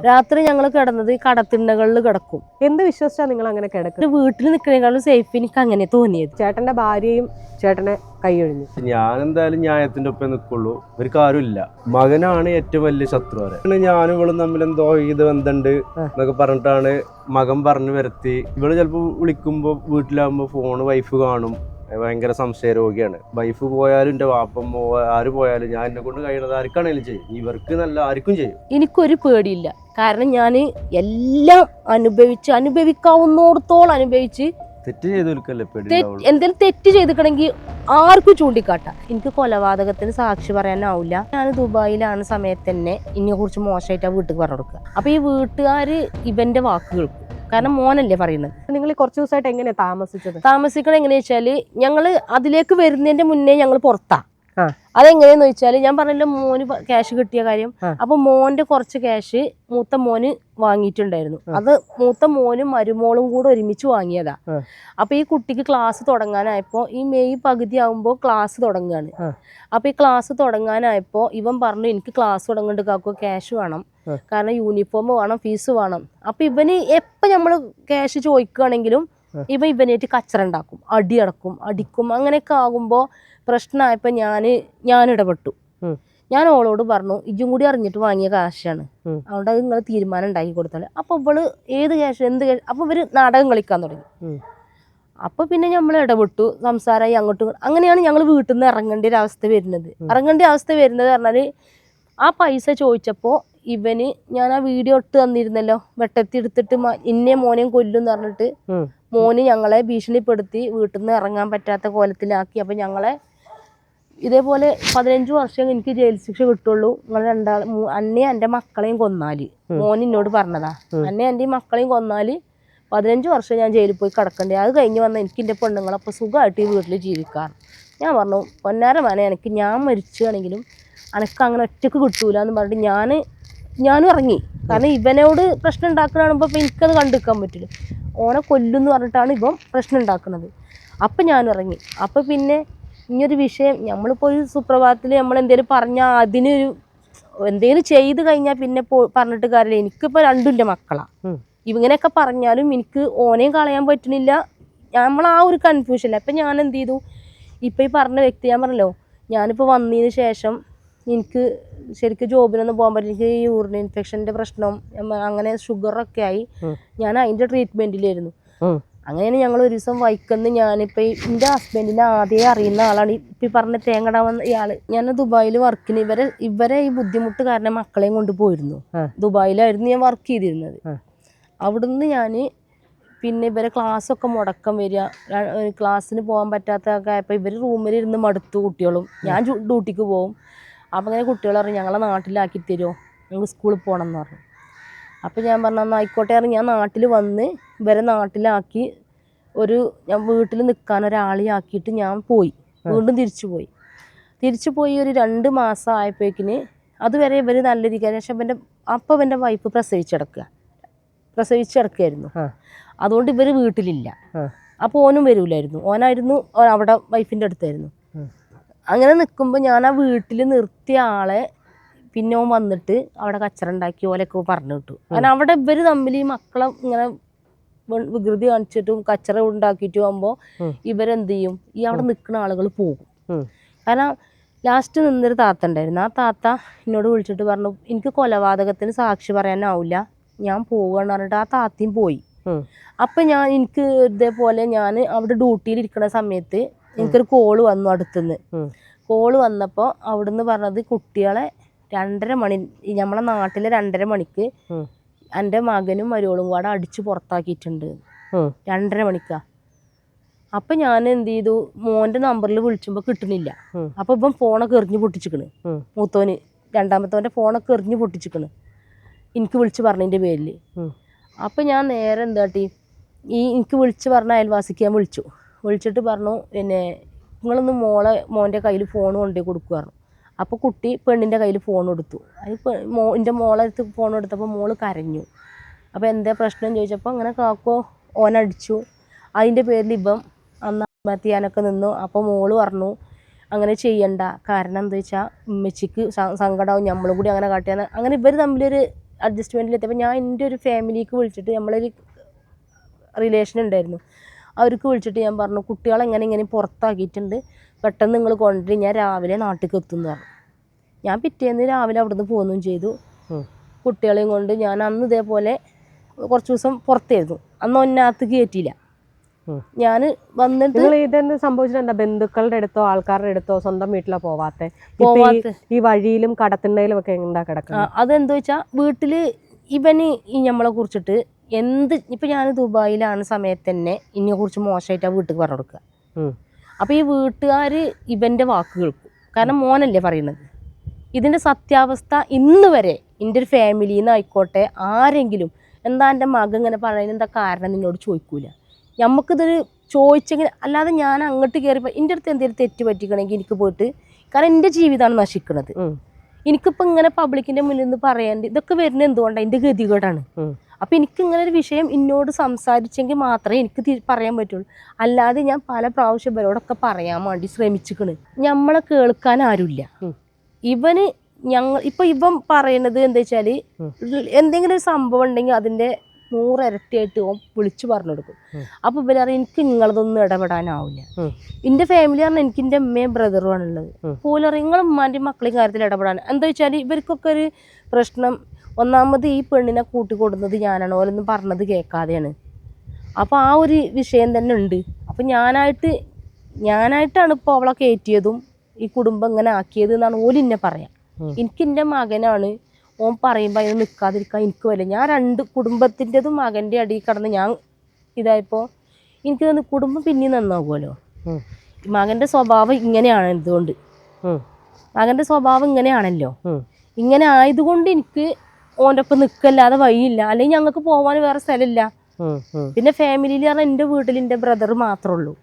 രാത്രി ഞങ്ങൾ കിടന്നത് കടത്തിണ്ണകളിൽ കിടക്കും. എന്ത് വിശ്വസിച്ചാ നിങ്ങൾ അങ്ങനെ കിടക്കും? വീട്ടിൽ നിൽക്കുന്നതിനേക്കാളും സേഫ് എനിക്ക് അങ്ങനെ തോന്നിയത്. ചേട്ടന്റെ ഭാര്യയും ചേട്ടനെ കൈയൊഴിഞ്ഞു. ഞാൻ എന്തായാലും ന്യായത്തിന്റെ ഒപ്പം നിൽക്കുള്ളൂ. ഒരു കാര്യമില്ല. മകനാണ് ഏറ്റവും വലിയ ശത്രു. ഞാനും ഇവളും തമ്മിൽ എന്തോ ഇത് ബന്ധമുണ്ട് എന്നൊക്കെ പറഞ്ഞിട്ടാണ് മകൻ പറഞ്ഞു വരുത്തി. ഇവള് ചിലപ്പോ വിളിക്കുമ്പോ വീട്ടിലാകുമ്പോ ഫോണ് വൈഫ് കാണും. ഭയങ്കര സംശയ രോഗിയാണ്. വൈഫ് പോയാലും എന്റെ വാപ്പം ആര് പോയാലും ഞാൻ എന്നെ കൊണ്ട് കഴിയുന്നത് ആർക്കാണെങ്കിലും ചെയ്യും. ഇവർക്ക് നല്ല ആർക്കും ചെയ്യും. എനിക്കൊരു പേടിയില്ല. കാരണം ഞാൻ എല്ലാം അനുഭവിക്കാവുന്നിടത്തോളം അനുഭവിച്ച് തെറ്റ് ചെയ്തൊരുക്കല്ലേ പേടി. എന്തെങ്കിലും തെറ്റ് ചെയ്തിട്ടുണ്ടെങ്കിൽ ആർക്കും ചൂണ്ടിക്കാട്ടാം. എനിക്ക് കൊലപാതകത്തിന് സാക്ഷി പറയാനാവില്ല. ഞാൻ ദുബായിലാണ് സമയത്ത് തന്നെ ഇതിനെ കുറിച്ച് മോശമായിട്ട് വീട്ടിൽ പറഞ്ഞു കൊടുക്കുക. അപ്പൊ ഈ വീട്ടുകാര് ഇവന്റെ വാക്ക് കേൾക്കും. കാരണം മോനല്ലേ പറയുന്നത്. നിങ്ങൾ കുറച്ച് ദിവസമായിട്ട് എങ്ങനെയാ താമസിക്കണം എങ്ങനെയാ വെച്ചാല് ഞങ്ങള് അതിലേക്ക് വരുന്നതിന്റെ മുന്നേ ഞങ്ങൾ പുറത്താ. അതെങ്ങനെയാന്ന് വെച്ചാല് ഞാൻ പറഞ്ഞല്ലോ മോന് ക്യാഷ് കിട്ടിയ കാര്യം. അപ്പൊ മോന്റെ കുറച്ച് ക്യാഷ് മൂത്ത മോന് വാങ്ങിയിട്ടുണ്ടായിരുന്നു. അത് മൂത്ത മോനും മരുമോളും കൂടെ ഒരുമിച്ച് വാങ്ങിയതാ. അപ്പൊ ഈ കുട്ടിക്ക് ക്ലാസ് തുടങ്ങാനായപ്പോ ഈ മെയ് പകുതി ആകുമ്പോ ക്ലാസ് തുടങ്ങുകയാണ്. അപ്പൊ ഈ ക്ലാസ് തുടങ്ങാനായപ്പോ ഇവൻ പറഞ്ഞു എനിക്ക് ക്ലാസ് തുടങ്ങേണ്ട കാക്കോ ക്യാഷ് വേണം, കാരണം യൂണിഫോം വേണം, ഫീസ് വേണം. അപ്പൊ ഇവന് എപ്പോ നമ്മള് ക്യാഷ് ചോദിക്കുകയാണെങ്കിലും ഇവനായിട്ട് കച്ചറ ഉണ്ടാക്കും, അടിക്കും. അങ്ങനെയൊക്കെ ആകുമ്പോ പ്രശ്നമായപ്പോ ഞാൻ ഇടപെട്ടു. ഞാൻ ഓളോട് പറഞ്ഞു ഇജും കൂടി അറിഞ്ഞിട്ട് വാങ്ങിയ കാശാണ്, അതുകൊണ്ട് അത് നിങ്ങൾ തീരുമാനം ഉണ്ടാക്കി കൊടുത്താൽ. അപ്പൊ ഇവള് ഏത് ക്യാഷ് എന്ത് ക്യാഷ്, അപ്പൊ ഇവര് നാടകം കളിക്കാൻ തുടങ്ങി. അപ്പൊ പിന്നെ നമ്മൾ ഇടപെട്ടു, സംസാരമായി അങ്ങോട്ടും. അങ്ങനെയാണ് ഞങ്ങൾ വീട്ടിൽ നിന്ന് ഇറങ്ങേണ്ട ഒരു അവസ്ഥ വരുന്നത്. പറഞ്ഞാല് ആ പൈസ ചോദിച്ചപ്പോ ഇവന് ഞാൻ ആ വീഡിയോ ഇട്ട് തന്നിരുന്നല്ലോ, വെട്ടത്തി എടുത്തിട്ട് ഇന്നെ മോനെയും കൊല്ലും എന്ന് പറഞ്ഞിട്ട് മോന് ഞങ്ങളെ ഭീഷണിപ്പെടുത്തി വീട്ടിൽ നിന്ന് ഇറങ്ങാൻ പറ്റാത്ത കോലത്തിലാക്കി. അപ്പൊ ഞങ്ങളെ ഇതേപോലെ 15 വർഷം എനിക്ക് ജയിൽ ശിക്ഷ കിട്ടുള്ളൂ, നിങ്ങൾ അന്നെ എൻ്റെ മക്കളെയും കൊന്നാല്. മോൻ എന്നോട് പറഞ്ഞതാ, അന്നെ എൻ്റെ മക്കളെയും കൊന്നാല് 15 വർഷം ഞാൻ ജയിലിൽ പോയി കിടക്കണ്ടേ, അത് കഴിഞ്ഞ് വന്ന എനിക്ക് എൻ്റെ പെണ്ണുങ്ങളപ്പോൾ സുഖമായിട്ട് ഈ വീട്ടിൽ ജീവിക്കാം. ഞാൻ പറഞ്ഞു പൊന്നാര മനെ എനിക്ക് ഞാൻ മരിച്ചാണെങ്കിലും അനക്ക് അങ്ങനെ ഒറ്റക്ക് കിട്ടൂല എന്ന് പറഞ്ഞിട്ട് ഞാനും ഇറങ്ങി. കാരണം ഇവനോട് പ്രശ്നം ഉണ്ടാക്കണാകുമ്പോൾ എനിക്കത് കണ്ടുനിൽക്കാൻ പറ്റില്ല. ഓനെ കൊല്ലുമെന്ന് പറഞ്ഞിട്ടാണ് ഇവൻ പ്രശ്നം ഉണ്ടാക്കുന്നത്. അപ്പം ഞാനും ഇറങ്ങി. അപ്പം പിന്നെ ഇനിയൊരു വിഷയം, നമ്മളിപ്പോൾ ഒരു സുപ്രഭാതത്തിൽ നമ്മളെന്തേലും പറഞ്ഞാൽ അതിനൊരു എന്തേലും ചെയ്ത് കഴിഞ്ഞാൽ പിന്നെ പറഞ്ഞിട്ട് കാര്യമില്ല. എനിക്കിപ്പോൾ രണ്ടും എൻ്റെ മക്കളാണ്. ഇവങ്ങനെയൊക്കെ പറഞ്ഞാലും എനിക്ക് ഓനെയും കളയാൻ പറ്റുന്നില്ല. നമ്മളാ ഒരു കൺഫ്യൂഷനില്ല. അപ്പം ഞാൻ എന്ത് ചെയ്തു, ഇപ്പം ഈ പറഞ്ഞ വ്യക്തി ഞാൻ പറഞ്ഞല്ലോ, ഞാനിപ്പോൾ വന്നതിന് ശേഷം എനിക്ക് ശരിക്കും ജോബിനൊന്നും പോകാൻ പറ്റില്ല. എനിക്ക് യൂറിൻ ഇൻഫെക്ഷൻ്റെ പ്രശ്നം, അങ്ങനെ ഷുഗറൊക്കെ ആയി. ഞാൻ അതിൻ്റെ ട്രീറ്റ്മെൻറ്റിലായിരുന്നു. അങ്ങനെയാണ് ഞങ്ങൾ ഒരു ദിവസം വൈക്കന്ന് ഞാനിപ്പോൾ എൻ്റെ ഹസ്ബൻഡിനെ ആദ്യമേ അറിയുന്ന ആളാണ് ഇപ്പം പറഞ്ഞ തേങ്ങടാവുന്ന ഇയാൾ. ഞാൻ ദുബായിൽ വർക്കിന് ഇവരെ ഈ ബുദ്ധിമുട്ട് കാരണം മക്കളെയും കൊണ്ട് പോയിരുന്നു. ദുബായിലായിരുന്നു ഞാൻ വർക്ക് ചെയ്തിരുന്നത്. അവിടുന്ന് ഞാൻ പിന്നെ ഇവരെ ക്ലാസ്സൊക്കെ മുടക്കം വരിക, ക്ലാസ്സിന് പോകാൻ പറ്റാത്തൊക്കെ ആയപ്പോൾ ഇവർ റൂമിലിരുന്ന് മടുത്തു കുട്ടികളും. ഞാൻ ഡ്യൂട്ടിക്ക് പോകും. അപ്പം അങ്ങനെ കുട്ടികൾ പറഞ്ഞു ഞങ്ങളെ നാട്ടിലാക്കി തരുമോ, ഞങ്ങൾ സ്കൂളിൽ പോകണം എന്ന് പറഞ്ഞു. അപ്പം ഞാൻ പറഞ്ഞു എന്നാൽ ആയിക്കോട്ടെ പറഞ്ഞു. ഞാൻ നാട്ടിൽ വന്ന് ഇവരെ നാട്ടിലാക്കി ഞാൻ വീട്ടിൽ നിൽക്കാൻ ഒരാളെയാക്കിയിട്ട് ഞാൻ പോയി. വീണ്ടും തിരിച്ചു പോയി ഒരു 2 മാസം ആയപ്പോഴേക്കിന് അതുവരെ ഇവർ നല്ല രീതിയിൽ. പക്ഷെ ഇവൻ്റെ വൈഫ് പ്രസവിച്ചിടക്കായിരുന്നു. അതുകൊണ്ട് ഇവർ വീട്ടിലില്ല. അപ്പോൾ ഓനും വരൂലായിരുന്നു. ഓനായിരുന്നു അവിടെ വൈഫിൻ്റെ അടുത്തായിരുന്നു. അങ്ങനെ നിൽക്കുമ്പോൾ ഞാൻ ആ വീട്ടിൽ നിർത്തിയ ആളെ പിന്നെ ഓൻ വന്നിട്ട് അവിടെ കച്ചറ ഉണ്ടാക്കി ഓലൊക്കെ പറഞ്ഞു വിട്ടു. കാരണം അവിടെ ഇവർ തമ്മിൽ ഈ മക്കളെ ഇങ്ങനെ വികൃതി കാണിച്ചിട്ടും കച്ചറ ഉണ്ടാക്കിയിട്ടും ആകുമ്പോൾ ഇവരെന്ത് ചെയ്യും, ഈ അവിടെ നിൽക്കുന്ന ആളുകൾ പോകും. കാരണം ലാസ്റ്റ് നിന്നൊരു താത്ത ഉണ്ടായിരുന്നു. ആ താത്ത എന്നോട് വിളിച്ചിട്ട് പറഞ്ഞു എനിക്ക് കൊലപാതകത്തിന് സാക്ഷി പറയാനാവില്ല, ഞാൻ പോവുകയെന്ന് പറഞ്ഞിട്ട് ആ താത്തയും പോയി. അപ്പം എനിക്ക് ഇതേപോലെ ഞാൻ അവിടെ ഡ്യൂട്ടിയിൽ ഇരിക്കുന്ന സമയത്ത് എനിക്കൊരു കോള് വന്നു. അടുത്തുനിന്ന് കോള് വന്നപ്പോൾ അവിടുന്ന് പറഞ്ഞത് കുട്ടികളെ 2:30 മണി, നമ്മളെ നാട്ടിലെ 2:30 മണിക്ക് എൻ്റെ മകനും മരുവളും കൂടെ അടിച്ച് പുറത്താക്കിയിട്ടുണ്ട്. 2:30 മണിക്കാ. അപ്പം ഞാൻ എന്ത് ചെയ്തു, മോൻ്റെ നമ്പറിൽ വിളിച്ചുമ്പോൾ കിട്ടുന്നില്ല. അപ്പം ഇപ്പം ഫോണൊക്കെ എറിഞ്ഞ് പൊട്ടിച്ചിക്കണ്. മൂത്തോന് രണ്ടാമത്തവൻ്റെ ഫോണൊക്കെ എറിഞ്ഞ് പൊട്ടിച്ചിക്കണ് എനിക്ക് വിളിച്ച് പറഞ്ഞതിൻ്റെ പേരിൽ. അപ്പം ഞാൻ നേരെ എന്താട്ടി, എനിക്ക് വിളിച്ച് പറഞ്ഞ അയൽവാസിക്ക് ഞാൻ വിളിച്ചിട്ട് പറഞ്ഞു പിന്നെ നിങ്ങളൊന്ന് മോൻ്റെ കയ്യിൽ ഫോൺ കൊണ്ടുപോയി കൊടുക്കുക പറഞ്ഞു. അപ്പോൾ കുട്ടി പെണ്ണിൻ്റെ കയ്യിൽ ഫോൺ കൊടുത്തു. അത് എൻ്റെ മോളെ അടുത്ത് ഫോൺ എടുത്തപ്പോൾ മോള് കരഞ്ഞു. അപ്പോൾ എന്താ പ്രശ്നം ചോദിച്ചപ്പോൾ അങ്ങനെ കാക്കോ ഓനടിച്ചു. അതിൻ്റെ പേരിൽ ഇപ്പം അന്ന് ആത്മഹത്യ ചെയ്യാനൊക്കെ നിന്നു. അപ്പോൾ മോള് പറഞ്ഞു അങ്ങനെ ചെയ്യണ്ട, കാരണം എന്താ വെച്ചാൽ ഉമ്മച്ചിക്ക് സങ്കടമാവും, നമ്മളും കൂടി അങ്ങനെ കാട്ടിയാൽ. അങ്ങനെ ഇവർ തമ്മിലൊരു അഡ്ജസ്റ്റ്മെൻറ്റിലെത്തിയപ്പോൾ ഞാൻ എൻ്റെ ഒരു ഫാമിലിക്ക് വിളിച്ചിട്ട് നമ്മളൊരു റിലേഷൻ ഉണ്ടായിരുന്നു, അവർക്ക് വിളിച്ചിട്ട് ഞാൻ പറഞ്ഞു കുട്ടികളെ ഇങ്ങനെ പുറത്താക്കിയിട്ടുണ്ട്, പെട്ടെന്ന് നിങ്ങൾ കൊണ്ടുവരും, ഞാൻ രാവിലെ നാട്ടിലേക്ക് എത്തും എന്ന് പറഞ്ഞു. ഞാൻ പിറ്റേന്ന് രാവിലെ അവിടുന്ന് പോകുകയും ചെയ്തു. കുട്ടികളെയും കൊണ്ട് ഞാൻ അന്ന് ഇതേപോലെ കുറച്ച് ദിവസം പുറത്തായിരുന്നു. അന്ന് ഒന്നകത്ത് കയറ്റിയില്ല. ഞാൻ വന്നിട്ട് ഇതെന്ത് സംഭവിച്ചിട്ട് എന്താ, ബന്ധുക്കളുടെ അടുത്തോ ആൾക്കാരുടെ അടുത്തോ സ്വന്തം വീട്ടിലോ പോവാത്തെ? ഈ വഴിയിലും കടത്തിണ്ടയിലും ഒക്കെ എന്താ കിടക്കുന്നത്? അതെന്താ വെച്ചാൽ വീട്ടിൽ ഇവന് ഈ നമ്മളെ കുറിച്ചിട്ട് ഇപ്പം ഞാൻ ദുബായിലാണ് സമയത്ത് തന്നെ ഇതിനെ കുറിച്ച് മോശമായിട്ട് ആ വീട്ടിൽ പറഞ്ഞു കൊടുക്കുക. അപ്പോൾ ഈ വീട്ടുകാർ ഇവൻ്റെ വാക്ക് കേൾക്കും, കാരണം മോനല്ലേ പറയുന്നത്. ഇതിൻ്റെ സത്യാവസ്ഥ ഇന്ന് വരെ എൻ്റെ ഒരു ഫാമിലിയിൽ നിന്ന് ആയിക്കോട്ടെ ആരെങ്കിലും എന്താ എൻ്റെ മകൻ ഇങ്ങനെ പറയുന്നത് എന്താ കാരണം നിന്നോട് ചോദിക്കൂല. നമുക്കിതൊരു ചോദിച്ചെങ്കിൽ അല്ലാതെ ഞാൻ അങ്ങോട്ട് കയറിയപ്പോൾ എൻ്റെ അടുത്ത് എന്തെങ്കിലും തെറ്റ് പറ്റിക്കണമെങ്കിൽ എനിക്ക് പോയിട്ട്, കാരണം എൻ്റെ ജീവിതമാണ് നശിക്കുന്നത്. എനിക്കിപ്പോൾ ഇങ്ങനെ പബ്ലിക്കിൻ്റെ മുന്നിൽ നിന്ന് പറയേണ്ടി ഇതൊക്കെ വരുന്നത് എന്തുകൊണ്ടാണ്, എൻ്റെ ഗതികേടാണ്. അപ്പം എനിക്കിങ്ങനെ ഒരു വിഷയം എന്നോട് സംസാരിച്ചെങ്കിൽ മാത്രമേ എനിക്ക് പറയാൻ പറ്റുള്ളൂ. അല്ലാതെ ഞാൻ പല പ്രാവശ്യം ഇവരോടൊക്കെ പറയാൻ വേണ്ടി ശ്രമിച്ചിക്കണ്, നമ്മളെ കേൾക്കാൻ ആരുമില്ല. ഇവന് ഇവൻ പറയണത് എന്താ വെച്ചാൽ എന്തെങ്കിലും ഒരു സംഭവം ഉണ്ടെങ്കിൽ അതിൻ്റെ 100 ഇരട്ടിയായിട്ട് ഓൻ വിളിച്ചു പറഞ്ഞു കൊടുക്കും. അപ്പോൾ ഇവരറിയാം എനിക്ക് നിങ്ങളതൊന്നും ഇടപെടാനാവില്ല. എൻ്റെ ഫാമിലി പറഞ്ഞാൽ എനിക്ക് എൻ്റെ അമ്മയും ബ്രദറും ആണുള്ളത്. പോലും നിങ്ങൾ ഉമ്മാൻ്റെയും മക്കളെയും കാര്യത്തിൽ ഇടപെടാൻ എന്താ വെച്ചാൽ ഇവർക്കൊക്കെ ഒരു പ്രശ്നം. ഒന്നാമത് ഈ പെണ്ണിനെ കൂട്ടിക്കൊടുന്നത് ഞാനാണ്, ഓലൊന്നും പറഞ്ഞത് കേൾക്കാതെയാണ്. അപ്പോൾ ആ ഒരു വിഷയം തന്നെ ഉണ്ട്. അപ്പം ഞാനായിട്ടാണ് ഇപ്പോൾ അവളെ കയറ്റിയതും ഈ കുടുംബം ഇങ്ങനെ ആക്കിയത് എന്നാണ് ഓല് എന്നെ പറയാം. എനിക്ക് എൻ്റെ മകനാണ്, ഓൻ പറയുമ്പോൾ അതിന് നിൽക്കാതിരിക്കാൻ എനിക്ക് വല്ല. ഞാൻ 2 കുടുംബത്തിൻ്റെതും മകൻ്റെ അടിയിൽ കടന്ന് ഞാൻ ഇതായപ്പോൾ എനിക്ക് തോന്നുന്നു കുടുംബം പിന്നെയും നന്നാകുമല്ലോ. മകൻ്റെ സ്വഭാവം ഇങ്ങനെയാണ്, എന്തുകൊണ്ട് മകൻ്റെ സ്വഭാവം ഇങ്ങനെയാണല്ലോ. ഇങ്ങനെ ആയതുകൊണ്ട് എനിക്ക് ഓൻ്റെ ഒപ്പം നിൽക്കല്ലാതെ വഴിയില്ല. അല്ലെങ്കിൽ ഞങ്ങൾക്ക് പോകാൻ വേറെ സ്ഥലമില്ല. പിന്നെ ഫാമിലിയിൽ പറഞ്ഞാൽ എൻ്റെ വീട്ടിൽ എൻ്റെ ബ്രദർ മാത്രമേ ഉള്ളൂ.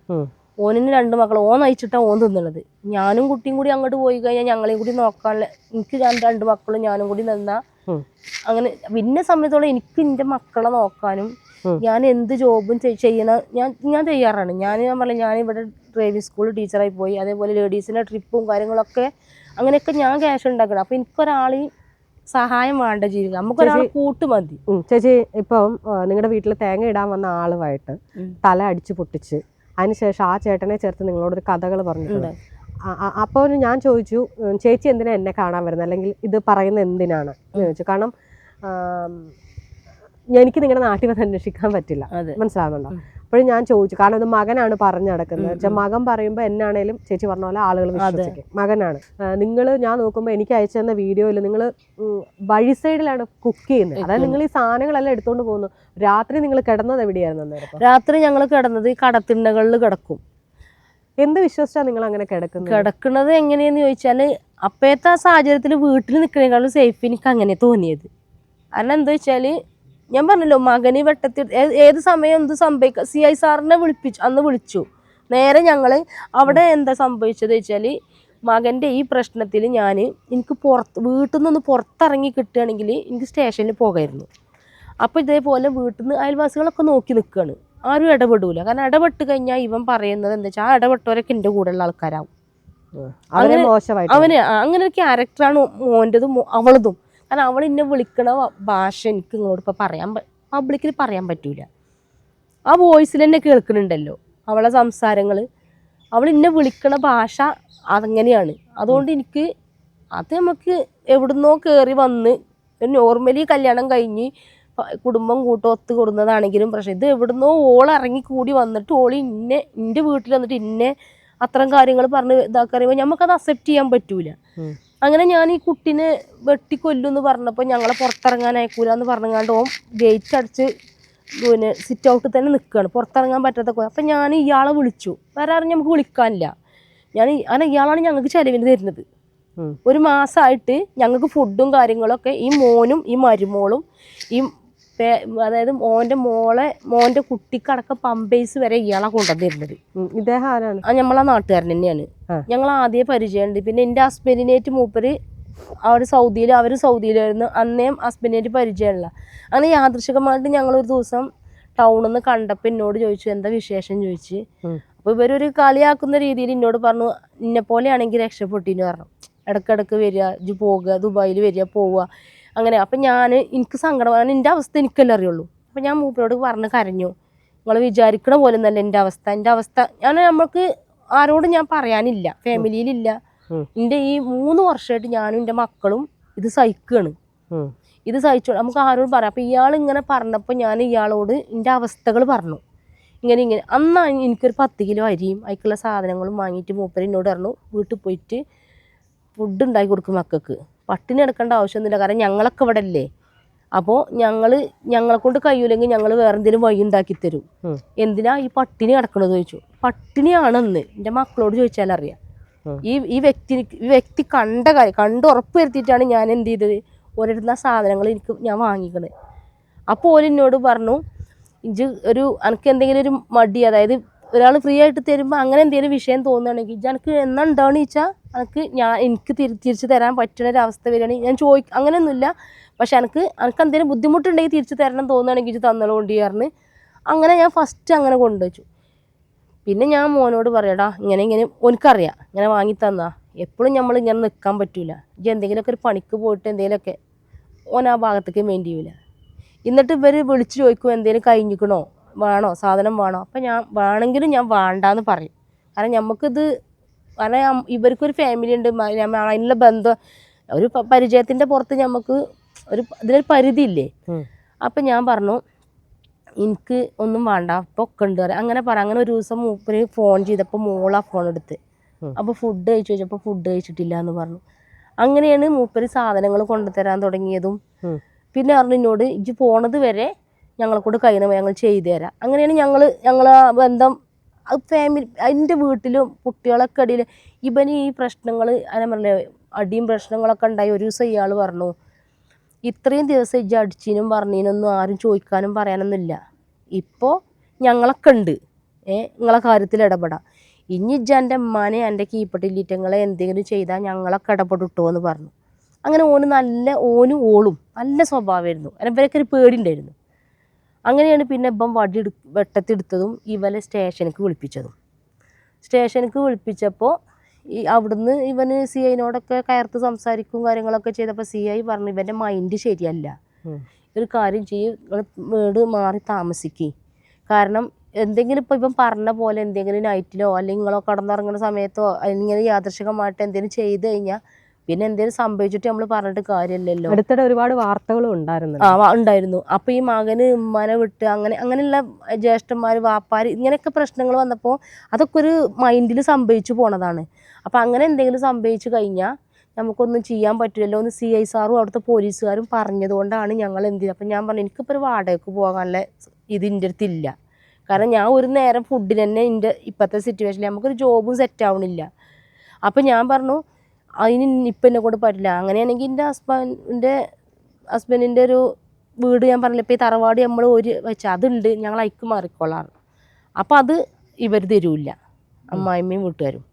ഓനിന് 2 മക്കൾ, ഓൻ നയിച്ചിട്ടാണ് ഓൻ തിന്നുള്ളത്. ഞാനും കുട്ടിയും കൂടി അങ്ങോട്ട് പോയി കഴിഞ്ഞാൽ ഞങ്ങളെയും കൂടി നോക്കാനുള്ള എനിക്ക് 2 മക്കളും ഞാനും കൂടി നിന്നാൽ അങ്ങനെ പിന്നെ സമയത്തോളം എനിക്ക് എൻ്റെ മക്കളെ നോക്കാനും ഞാൻ എന്ത് ജോബും ചെയ്യണം ഞാൻ തയ്യാറാണ്. ഞാൻ പറഞ്ഞില്ല, ഞാനിവിടെ ഡ്രൈവിംഗ് സ്കൂൾ ടീച്ചറായി പോയി. അതേപോലെ ലേഡീസിൻ്റെ ട്രിപ്പും കാര്യങ്ങളൊക്കെ അങ്ങനെയൊക്കെ ഞാൻ ക്യാഷ് ഉണ്ടാക്കണം. അപ്പോൾ എനിക്കൊരാൾ സഹായം വേണ്ട ജീവിതം, നമുക്കൊരാൾ കൂട്ട് മതി. ചേച്ചി ഇപ്പം നിങ്ങളുടെ വീട്ടിൽ തേങ്ങ ഇടാൻ വന്ന ആളുമായിട്ട് തല അടിച്ചു പൊട്ടിച്ച് അതിനുശേഷം ആ ചേട്ടനെ ചേർത്ത് നിങ്ങളോടൊരു കഥകൾ പറഞ്ഞിട്ടുണ്ട്. അപ്പോൾ ഞാൻ ചോദിച്ചു ചേച്ചി എന്തിനാ എന്നെ കാണാൻ വരുന്നത്, അല്ലെങ്കിൽ ഇത് പറയുന്നത് എന്തിനാണ് എന്ന് ചോദിച്ചു. കാരണം എനിക്ക് നിങ്ങളുടെ നാട്ടിൽ വന്ന് അന്വേഷിക്കാൻ പറ്റില്ല, മനസ്സിലാകുന്നുണ്ടോ? അപ്പോഴും ഞാൻ ചോദിച്ചു, കാരണം ഇത് മകനാണ് പറഞ്ഞു നടക്കുന്നത് വെച്ചാൽ മകൻ പറയുമ്പോൾ എന്നാണേലും ചേച്ചി പറഞ്ഞ പോലെ ആളുകൾ വിശ്വസിക്കും. മകനാണ് ഞാൻ നോക്കുമ്പോൾ എനിക്ക് അയച്ചു തന്ന വീഡിയോയിൽ നിങ്ങൾ വഴി സൈഡിലാണ് കുക്ക് ചെയ്യുന്നത്. അതായത് നിങ്ങൾ ഈ സാധനങ്ങളെല്ലാം എടുത്തോണ്ട് പോകുന്നു. രാത്രി നിങ്ങൾ കിടന്നത് എവിടെയായിരുന്നു അന്നേരം? രാത്രി ഞങ്ങൾ കിടന്നത് കടത്തിണ്ടകളിൽ കിടക്കും. എന്ത് വിശ്വസിച്ചാണ് നിങ്ങൾ അങ്ങനെ കിടക്കുന്നത് എങ്ങനെയെന്ന് ചോദിച്ചാൽ അപ്പോഴത്തെ ആ സാഹചര്യത്തിൽ വീട്ടിൽ നിൽക്കുന്നതിനേക്കാളും സേഫ് എനിക്ക് അങ്ങനെ തോന്നിയത്. കാരണം എന്താ വെച്ചാൽ ഞാൻ പറഞ്ഞല്ലോ, മകന് വെട്ടത്തിൽ ഏത് സമയം എന്ത് സംഭവിക്കുക. CI സാറിനെ അന്ന് വിളിച്ചു. നേരെ ഞങ്ങൾ അവിടെ എന്താ സംഭവിച്ചത് വെച്ചാൽ മകൻ്റെ ഈ പ്രശ്നത്തിൽ എനിക്ക് വീട്ടിൽ നിന്നൊന്ന് പുറത്തിറങ്ങി കിട്ടുകയാണെങ്കിൽ എനിക്ക് സ്റ്റേഷനിൽ പോകായിരുന്നു. അപ്പോൾ ഇതേപോലെ വീട്ടിൽ നിന്ന് അയൽവാസികളൊക്കെ നോക്കി നിൽക്കുകയാണ്, ആരും ഇടപെടൂല. കാരണം ഇടപെട്ട് കഴിഞ്ഞാൽ ഇവൻ പറയുന്നത് എന്താ വെച്ചാൽ ആ ഇടപെട്ടവരൊക്കെ എൻ്റെ കൂടെയുള്ള ആൾക്കാരാവും. അങ്ങനെ ഒരു ക്യാരക്ടറാണ് മോൻ്റെതും അവളതും. കാരണം അവൾ എന്നെ വിളിക്കണ ഭാഷ എനിക്ക് ഇങ്ങോട്ട് ഇപ്പോൾ പബ്ലിക്കിൽ പറയാൻ പറ്റൂല. ആ വോയിസിൽ തന്നെ കേൾക്കുന്നുണ്ടല്ലോ അവളെ സംസാരങ്ങൾ. അവൾ എന്നെ വിളിക്കണ ഭാഷ അതങ്ങനെയാണ്. അതുകൊണ്ട് അത് നമുക്ക് എവിടുന്നോ കയറി വന്ന് നോർമലി കല്യാണം കഴിഞ്ഞ് കുടുംബം ഒത്തു കൊടുക്കുന്നതാണെങ്കിലും പ്രശ്നം, ഇത് എവിടുന്നോ ഇറങ്ങി കൂടി വന്നിട്ട് എൻ്റെ വീട്ടിൽ വന്നിട്ട് അത്തരം കാര്യങ്ങൾ പറഞ്ഞ് ഇതാക്കറിയുമ്പോൾ നമുക്കത് അക്സെപ്റ്റ് ചെയ്യാൻ പറ്റൂല. അങ്ങനെ ഞാൻ ഈ കുട്ടീനെ വെട്ടിക്കൊല്ലുമെന്ന് പറഞ്ഞപ്പോൾ ഞങ്ങളെ പുറത്തിറങ്ങാൻ അയക്കൂല എന്ന് പറഞ്ഞാണ്ട് ഗേറ്റ് അടിച്ച് സിറ്റ് ഔട്ടിൽ തന്നെ നിൽക്കുകയാണ്, പുറത്തിറങ്ങാൻ പറ്റാത്ത. അപ്പം ഞാൻ ഇയാളെ വിളിച്ചു. വേറെ ആരും നമുക്ക് വിളിക്കാനില്ല. ഇയാളാണ് ഞങ്ങൾക്ക് ചെലവിന് തരുന്നത്. 1 മാസമായിട്ട് ഞങ്ങൾക്ക് ഫുഡും കാര്യങ്ങളൊക്കെ ഈ മോനും ഈ മരുമോളും അതായത് മോൻ്റെ കുട്ടിക്കടക്കം പമ്പേഴ്സ് വരെ ഇയാളെ കൊണ്ടുവന്നിരുന്നത്. ഇദ്ദേഹം ആരാണ്? നമ്മളെ നാട്ടുകാരൻ തന്നെയാണ്. ഞങ്ങൾ ആദ്യം പരിചയമുണ്ട്. പിന്നെ എൻ്റെ ഹസ്ബൻഡിനേറ്റ് മൂപ്പര് അവര് സൗദിയിലായിരുന്നു. അന്നേം ഹസ്ബൻഡിനേറ്റ് പരിചയമുള്ള. അങ്ങനെ യാദൃശികമായിട്ട് ഞങ്ങളൊരു ദിവസം ടൗണിൽ നിന്ന് കണ്ടപ്പോൾ എന്നോട് ചോദിച്ചു എന്താ വിശേഷം ചോദിച്ച്. അപ്പോൾ ഇവരൊരു കളിയാക്കുന്ന രീതിയിൽ എന്നോട് പറഞ്ഞു, ഇന്നെ പോലെയാണെങ്കിൽ രക്ഷപ്പെട്ടിന്ന് പറഞ്ഞു. ഇടക്കിടക്ക് വരിക, പോകുക, ദുബായിൽ വരിക, പോവുക. അങ്ങനെ. അപ്പം എനിക്ക് സങ്കടമാണ്, എൻ്റെ അവസ്ഥ എനിക്കല്ലേ അറിയുള്ളൂ. അപ്പം ഞാൻ മൂപ്പരോട് പറഞ്ഞ് കരഞ്ഞു, നിങ്ങൾ വിചാരിക്കണ പോലെ ഒന്നല്ല എൻ്റെ അവസ്ഥ നമുക്ക് ആരോടും ഞാൻ പറയാനില്ല, ഫാമിലിയിലില്ല. എൻ്റെ ഈ 3 വർഷമായിട്ട് ഞാനും എൻ്റെ മക്കളും ഇത് സഹിക്കുകയാണ്. ഇത് സഹിച്ചോ നമുക്ക് ആരോടും പറയാം. അപ്പം ഇയാൾ ഇങ്ങനെ പറഞ്ഞപ്പോൾ ഞാൻ ഇയാളോട് എൻ്റെ അവസ്ഥകൾ പറഞ്ഞു, ഇങ്ങനെ അന്ന് എനിക്കൊരു 10 കിലോ അരിയും അതിക്കുള്ള സാധനങ്ങളും വാങ്ങിയിട്ട് മൂപ്പര് എന്നോട് പറഞ്ഞു, വീട്ടിൽ പോയിട്ട് ഫുഡ് ഉണ്ടാക്കി കൊടുക്കും മക്കൾക്ക്, പട്ടിണി എടുക്കേണ്ട ആവശ്യമൊന്നുമില്ല, കാരണം ഞങ്ങളൊക്കെ ഇവിടെ അല്ലേ. അപ്പോൾ ഞങ്ങളെ കൊണ്ട് കഴിയൂലെങ്കിൽ ഞങ്ങൾ വേറെ എന്തെങ്കിലും വഴി ഉണ്ടാക്കി തരും, എന്തിനാ ഈ പട്ടിണി കിടക്കണത് ചോദിച്ചു. പട്ടിണിയാണെന്ന് എൻ്റെ മക്കളോട് ചോദിച്ചാൽ അറിയാം. ഈ വ്യക്തി കണ്ട് ഉറപ്പ് വരുത്തിയിട്ടാണ് ഞാൻ എന്ത് ചെയ്തത്, ഓരോരുന്ന സാധനങ്ങൾ ഞാൻ വാങ്ങിക്കണത്. അപ്പോൾ ഓര് എന്നോട് പറഞ്ഞു, എനിക്ക് എന്തെങ്കിലും ഒരു മടി, അതായത് ഒരാൾ ഫ്രീ ആയിട്ട് തരുമ്പോൾ അങ്ങനെ എന്തെങ്കിലും വിഷയം തോന്നുകയാണെങ്കിൽ എനിക്ക് എന്നാ ഉണ്ടാവുകയെന്ന് ചോദിച്ചാൽ എനിക്ക് തിരിച്ചു തരാൻ പറ്റുന്ന ഒരു അവസ്ഥ വരികയാണെങ്കിൽ ഞാൻ അങ്ങനെയൊന്നുമില്ല, പക്ഷെ എനിക്ക് എന്തെങ്കിലും ബുദ്ധിമുട്ടുണ്ടെങ്കിൽ തിരിച്ചു തരണം തോന്നുകയാണെങ്കിൽ തന്നോളൂ കൊണ്ടുപോയി. അങ്ങനെ ഞാൻ ഫസ്റ്റ് അങ്ങനെ കൊണ്ടുവച്ചു. പിന്നെ ഞാൻ മോനോട് പറയടാ, ഇങ്ങനെ ഓനക്കറിയാം ഇങ്ങനെ വാങ്ങി തന്നാ എപ്പോഴും നമ്മൾ ഇങ്ങനെ നിൽക്കാൻ പറ്റൂല, എന്തെങ്കിലുമൊക്കെ ഒരു പണിക്ക് പോയിട്ട് എന്തെങ്കിലുമൊക്കെ ഓൻ ആ ഭാഗത്തേക്ക് മെയിൻ ചെയ്യൂല. എന്നിട്ട് ഇവർ വിളിച്ച് ചോദിക്കും എന്തെങ്കിലും കഴിഞ്ഞിക്കണോ, വേണോ, സാധനം വേണോ. അപ്പം ഞാൻ വേണമെങ്കിലും ഞാൻ വേണ്ടാന്ന് പറയും, കാരണം ഇവർക്കൊരു ഫാമിലി ഉണ്ട്, അതിനുള്ള ബന്ധം ഒരു പരിചയത്തിൻ്റെ പുറത്ത് നമുക്ക് ഇതിനൊരു പരിധിയില്ലേ. അപ്പം ഞാൻ പറഞ്ഞു എനിക്ക് ഒന്നും വേണ്ട, അപ്പോൾ ഒക്കെ ഉണ്ട് പറയാം. അങ്ങനെ ഒരു ദിവസം മൂപ്പര് ഫോൺ ചെയ്തപ്പോൾ മോളാ ഫോൺ എടുത്ത്. അപ്പോൾ ഫുഡ് കഴിച്ചു ചോദിച്ചപ്പോൾ ഫുഡ് കഴിച്ചിട്ടില്ല എന്ന് പറഞ്ഞു. അങ്ങനെയാണ് മൂപ്പര് സാധനങ്ങൾ കൊണ്ടുതരാൻ തുടങ്ങിയതും. പിന്നെ പറഞ്ഞു എന്നോട് ഇജ്ജ് പോണത് വരെ ഞങ്ങളെ കൂടെ കഴിയണ ഞങ്ങൾ ചെയ്തു തരാം. അങ്ങനെയാണ് ഞങ്ങൾ ആ ബന്ധം ഫാമിലി. അതിൻ്റെ വീട്ടിലും കുട്ടികളൊക്കെ ഇടയിൽ ഇവന് ഈ പ്രശ്നങ്ങൾ അങ്ങനെ പറഞ്ഞ അടിയും പ്രശ്നങ്ങളൊക്കെ ഉണ്ടായി. ഒരു ദിവസം ഇയാൾ പറഞ്ഞു, ഇത്രയും ദിവസം ഇജ്ജ് അടിച്ചിനും പറഞ്ഞതിനൊന്നും ആരും ചോദിക്കാനും പറയാനൊന്നുമില്ല, ഇപ്പോൾ ഞങ്ങളൊക്കെ ഉണ്ട്, നിങ്ങളെ കാര്യത്തിൽ ഇടപെടാം, ഇനി ഇജ്ജ് എൻ്റെ ഉമ്മാനെ എൻ്റെ കീപ്പട്ടില്ലിറ്റങ്ങളെ എന്തെങ്കിലും ചെയ്താൽ ഞങ്ങളൊക്കെ ഇടപെട്ടിട്ടോ എന്ന് പറഞ്ഞു. അങ്ങനെ ഓനും ഓളും നല്ല സ്വഭാവമായിരുന്നു, ഇവരൊക്കെ ഒരു പേടിയുണ്ടായിരുന്നു. അങ്ങനെയാണ് പിന്നെ ഇപ്പം വെട്ടത്തെടുത്തതും ഇവനെ സ്റ്റേഷനിലേക്ക് വിളിപ്പിച്ചപ്പോൾ അവിടുന്ന് ഇവന് CIനോടൊക്കെ കയർത്ത് സംസാരിക്കും കാര്യങ്ങളൊക്കെ ചെയ്തപ്പോൾ CI പറഞ്ഞു ഇവൻ്റെ മൈൻഡ് ശരിയല്ല, ഒരു കാര്യം ചെയ്യും, നിങ്ങൾ വീട് മാറി താമസിക്കുക, കാരണം എന്തെങ്കിലും ഇപ്പോൾ ഇപ്പം പറഞ്ഞ പോലെ എന്തെങ്കിലും നൈറ്റിലോ അല്ലെങ്കിൽ നിങ്ങളോ കടന്നിറങ്ങുന്ന സമയത്തോ ഇങ്ങനെ യാദൃശികമായിട്ട് എന്തെങ്കിലും ചെയ്ത് കഴിഞ്ഞാൽ പിന്നെ എന്തെങ്കിലും സംഭവിച്ചിട്ട് നമ്മൾ പറഞ്ഞിട്ട് കാര്യമില്ലല്ലോ. അടുത്തിടെ ഒരുപാട് വാർത്തകളും ഉണ്ടായിരുന്നു. അപ്പോൾ ഈ മകന് ഉമ്മാനെ വിട്ട് അങ്ങനെയുള്ള ജ്യേഷ്ഠന്മാർ വാപ്പാർ ഇങ്ങനെയൊക്കെ പ്രശ്നങ്ങൾ വന്നപ്പോൾ അതൊക്കെ ഒരു മൈൻഡിൽ സംഭവിച്ചു പോണതാണ്. അപ്പോൾ അങ്ങനെ എന്തെങ്കിലും സംഭവിച്ചു കഴിഞ്ഞാൽ നമുക്കൊന്നും ചെയ്യാൻ പറ്റില്ലല്ലോ എന്ന് CI സാറും അവിടുത്തെ പോലീസുകാരും പറഞ്ഞതുകൊണ്ടാണ് ഞങ്ങൾ എന്ത് ചെയ്തത്. അപ്പം ഞാൻ പറഞ്ഞു എനിക്കിപ്പോൾ ഒരു വാടകയ്ക്ക് പോകാനുള്ള ഇതിൻ്റെ അടുത്തില്ല, കാരണം ഞാൻ ഒരു നേരം ഫുഡിന് തന്നെ എൻ്റെ ഇപ്പോഴത്തെ സിറ്റുവേഷനിൽ നമുക്കൊരു ജോബും സെറ്റ് ആവണില്ല. അപ്പം ഞാൻ പറഞ്ഞു അതിന് ഇപ്പം എന്നെ കൊണ്ട് പറ്റില്ല, അങ്ങനെയാണെങ്കിൽ എൻ്റെ ഹസ്ബൻഡിൻ്റെ ഒരു വീട് ഞാൻ പറഞ്ഞില്ല, ഇപ്പോൾ ഈ തറവാട് നമ്മൾ വെച്ചാൽ അതുണ്ട്, ഞങ്ങൾ അയക്ക് മാറിക്കൊള്ളാറ്. അപ്പോൾ അത് ഇവർ തരൂല്ല, അമ്മായിമ്മയും വീട്ടുകാരും.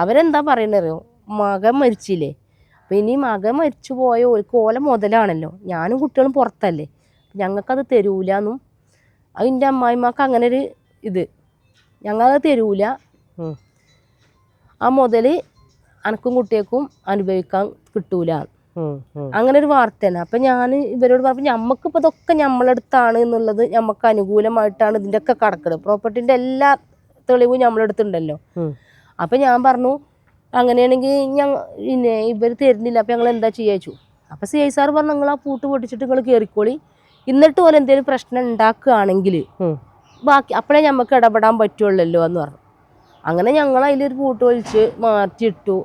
അവരെന്താ പറയണറിയോ, മകൻ മരിച്ചില്ലേ, അപ്പോൾ ഇനി മകൻ മരിച്ചു പോയ ഓല മുതലാണല്ലോ, ഞാനും കുട്ടികളും പുറത്തല്ലേ, ഞങ്ങൾക്കത് തരൂലെന്നും. അതിൻ്റെ അമ്മായിമ്മക്ക് അങ്ങനെ ഒരു ഞങ്ങളത് തരൂല, ആ മുതൽ അനക്കും കുട്ടികൾക്കും അനുഭവിക്കാൻ കിട്ടൂല, അങ്ങനെ ഒരു വാർത്തയാണ്. അപ്പം ഞാൻ ഇവരോട് പറഞ്ഞു നമുക്കിപ്പോൾ ഇതൊക്കെ നമ്മളെടുത്താണ് എന്നുള്ളത്, നമുക്ക് അനുകൂലമായിട്ടാണ് ഇതിൻ്റെ ഒക്കെ കിടക്കുന്നത്, പ്രോപ്പർട്ടിൻ്റെ എല്ലാ തെളിവും നമ്മളെടുത്തുണ്ടല്ലോ. അപ്പം ഞാൻ പറഞ്ഞു അങ്ങനെയാണെങ്കിൽ പിന്നെ ഇവർ തരുന്നില്ല, അപ്പം ഞങ്ങൾ എന്താ ചെയ്യാച്ചു. അപ്പം CI സാർ പറഞ്ഞു നിങ്ങൾ ആ പൂട്ട് പൊട്ടിച്ചിട്ട് നിങ്ങൾ കയറിക്കോളി, എന്നിട്ട് പോലെ എന്തെങ്കിലും പ്രശ്നം ഉണ്ടാക്കുകയാണെങ്കിൽ ബാക്കി അപ്പോഴേ നമുക്ക് ഇടപെടാൻ പറ്റുള്ളല്ലോ എന്ന് പറഞ്ഞു. അങ്ങനെ ഞങ്ങൾ അതിലൊരു പൂട്ട് വലിച്ച് മാറ്റിയിട്ടു,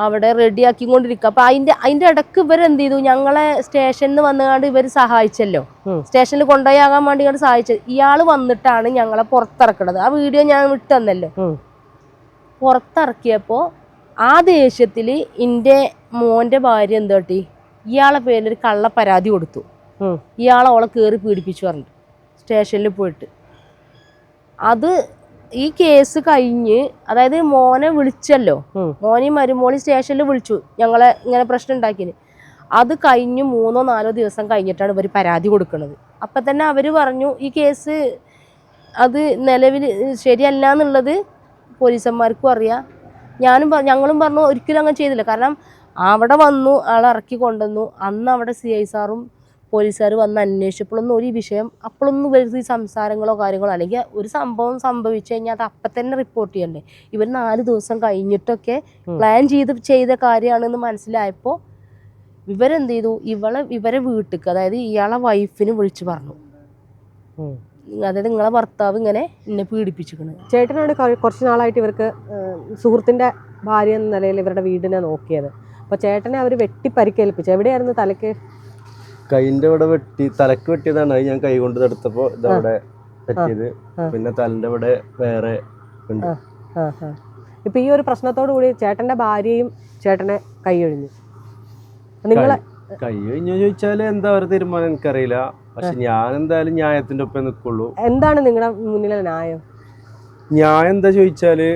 അവിടെ റെഡിയാക്കിക്കൊണ്ടിരിക്കുക. അപ്പം അതിൻ്റെ ഇടയ്ക്ക് ഇവരെന്ത് ചെയ്തു, ഞങ്ങളെ സ്റ്റേഷനിൽ വന്നുകൊണ്ട് ഇവർ സഹായിച്ചല്ലോ, സ്റ്റേഷനിൽ കൊണ്ടുപോയാകാൻ വേണ്ടി ഇങ്ങോട്ട് സഹായിച്ചത്. ഇയാൾ വന്നിട്ടാണ് ഞങ്ങളെ പുറത്തിറക്കണത്. ആ വീഡിയോ ഞാൻ വിട്ടുതന്നല്ലോ. പുറത്തിറക്കിയപ്പോൾ ആ ദേഷ്യത്തിൽ എൻ്റെ മോൻ്റെ ഭാര്യ എന്തോട്ടി ഇയാളെ പേരിലൊരു കള്ള പരാതി കൊടുത്തു, ഇയാളോളെ കയറി പീഡിപ്പിച്ചു പറഞ്ഞിട്ട് സ്റ്റേഷനിൽ പോയിട്ട്. അത് ഈ കേസ് കഴിഞ്ഞ്, അതായത് മോനെ വിളിച്ചല്ലോ, മോനെയും മരുമോളി സ്റ്റേഷനിൽ വിളിച്ചു ഞങ്ങളെ ഇങ്ങനെ പ്രശ്നം ഉണ്ടാക്കിയത്. അത് കഴിഞ്ഞ് 3-4 ദിവസം കഴിഞ്ഞിട്ടാണ് ഇവർ പരാതി കൊടുക്കുന്നത്. അപ്പം തന്നെ അവർ പറഞ്ഞു ഈ കേസ് അത് നിലവിൽ ശരിയല്ല എന്നുള്ളത് പോലീസന്മാർക്കും അറിയാം. ഞങ്ങളും പറഞ്ഞു ഒരിക്കലും അങ്ങനെ ചെയ്തില്ല, കാരണം അവിടെ വന്നു, ആളെ ഇറക്കി കൊണ്ടുവന്നു. അന്ന് അവിടെ CI സാറും പോലീസുകാർ വന്ന് അന്വേഷിച്ചപ്പോഴൊന്നും ഒരു വിഷയം അപ്പോഴൊന്നും വരുന്ന സംസാരങ്ങളോ കാര്യങ്ങളോ, അല്ലെങ്കിൽ ഒരു സംഭവം സംഭവിച്ചു കഴിഞ്ഞാൽ അത് അപ്പം തന്നെ റിപ്പോർട്ട് ചെയ്യണ്ടേ. ഇവർ 4 ദിവസം കഴിഞ്ഞിട്ടൊക്കെ പ്ലാൻ ചെയ്ത കാര്യമാണെന്ന് മനസ്സിലായപ്പോൾ ഇവരെന്ത് ചെയ്തു, ഇവരെ വീട്ടിലേക്ക്, അതായത് ഇയാളെ വൈഫിന് വിളിച്ച് പറഞ്ഞു, അതായത് നിങ്ങളെ ഭർത്താവ് ഇങ്ങനെ എന്നെ പീഡിപ്പിച്ചിരിക്കുന്നത്. ചേട്ടനാണ് കുറച്ച് നാളായിട്ട് ഇവർക്ക് സുഹൃത്തിൻ്റെ ഭാര്യ എന്ന നിലയിൽ ഇവരുടെ വീടിനെ നോക്കിയത്. അപ്പോൾ ചേട്ടനെ അവർ വെട്ടി പരിക്കേൽപ്പിച്ചു. എവിടെയായിരുന്നു തലയ്ക്ക്? കൈൻ്റെ ഇവിടെ തലക്ക് വെട്ടിയതാണ്. അത് ഞാൻ കൈ കൊണ്ട് തടുത്തപ്പോൾ ഇതവിടെ പറ്റിയത്. പിന്നെ തലൻ്റെ ഇവിടെ വേറെ ഉണ്ട്. ഇപ്പം ഈ ഒരു പ്രശ്നത്തോടു കൂടി ചേട്ടൻ്റെ ഭാര്യയും ചേട്ടനെ കൈയൊഴിഞ്ഞു. നിങ്ങളെ കൈയൊഴിഞ്ഞു ചോദിച്ചാൽ എന്താ ഒരു തീരുമാനം എനിക്കറിയില്ല. പക്ഷെ ഞാൻ എന്തായാലും ന്യായത്തിൻ്റെ ഒപ്പം നിൽക്കുള്ളൂ. എന്താണ് നിങ്ങളുടെ മുന്നിലെ ന്യായം? ന്യായം എന്താ ചോദിച്ചാല്,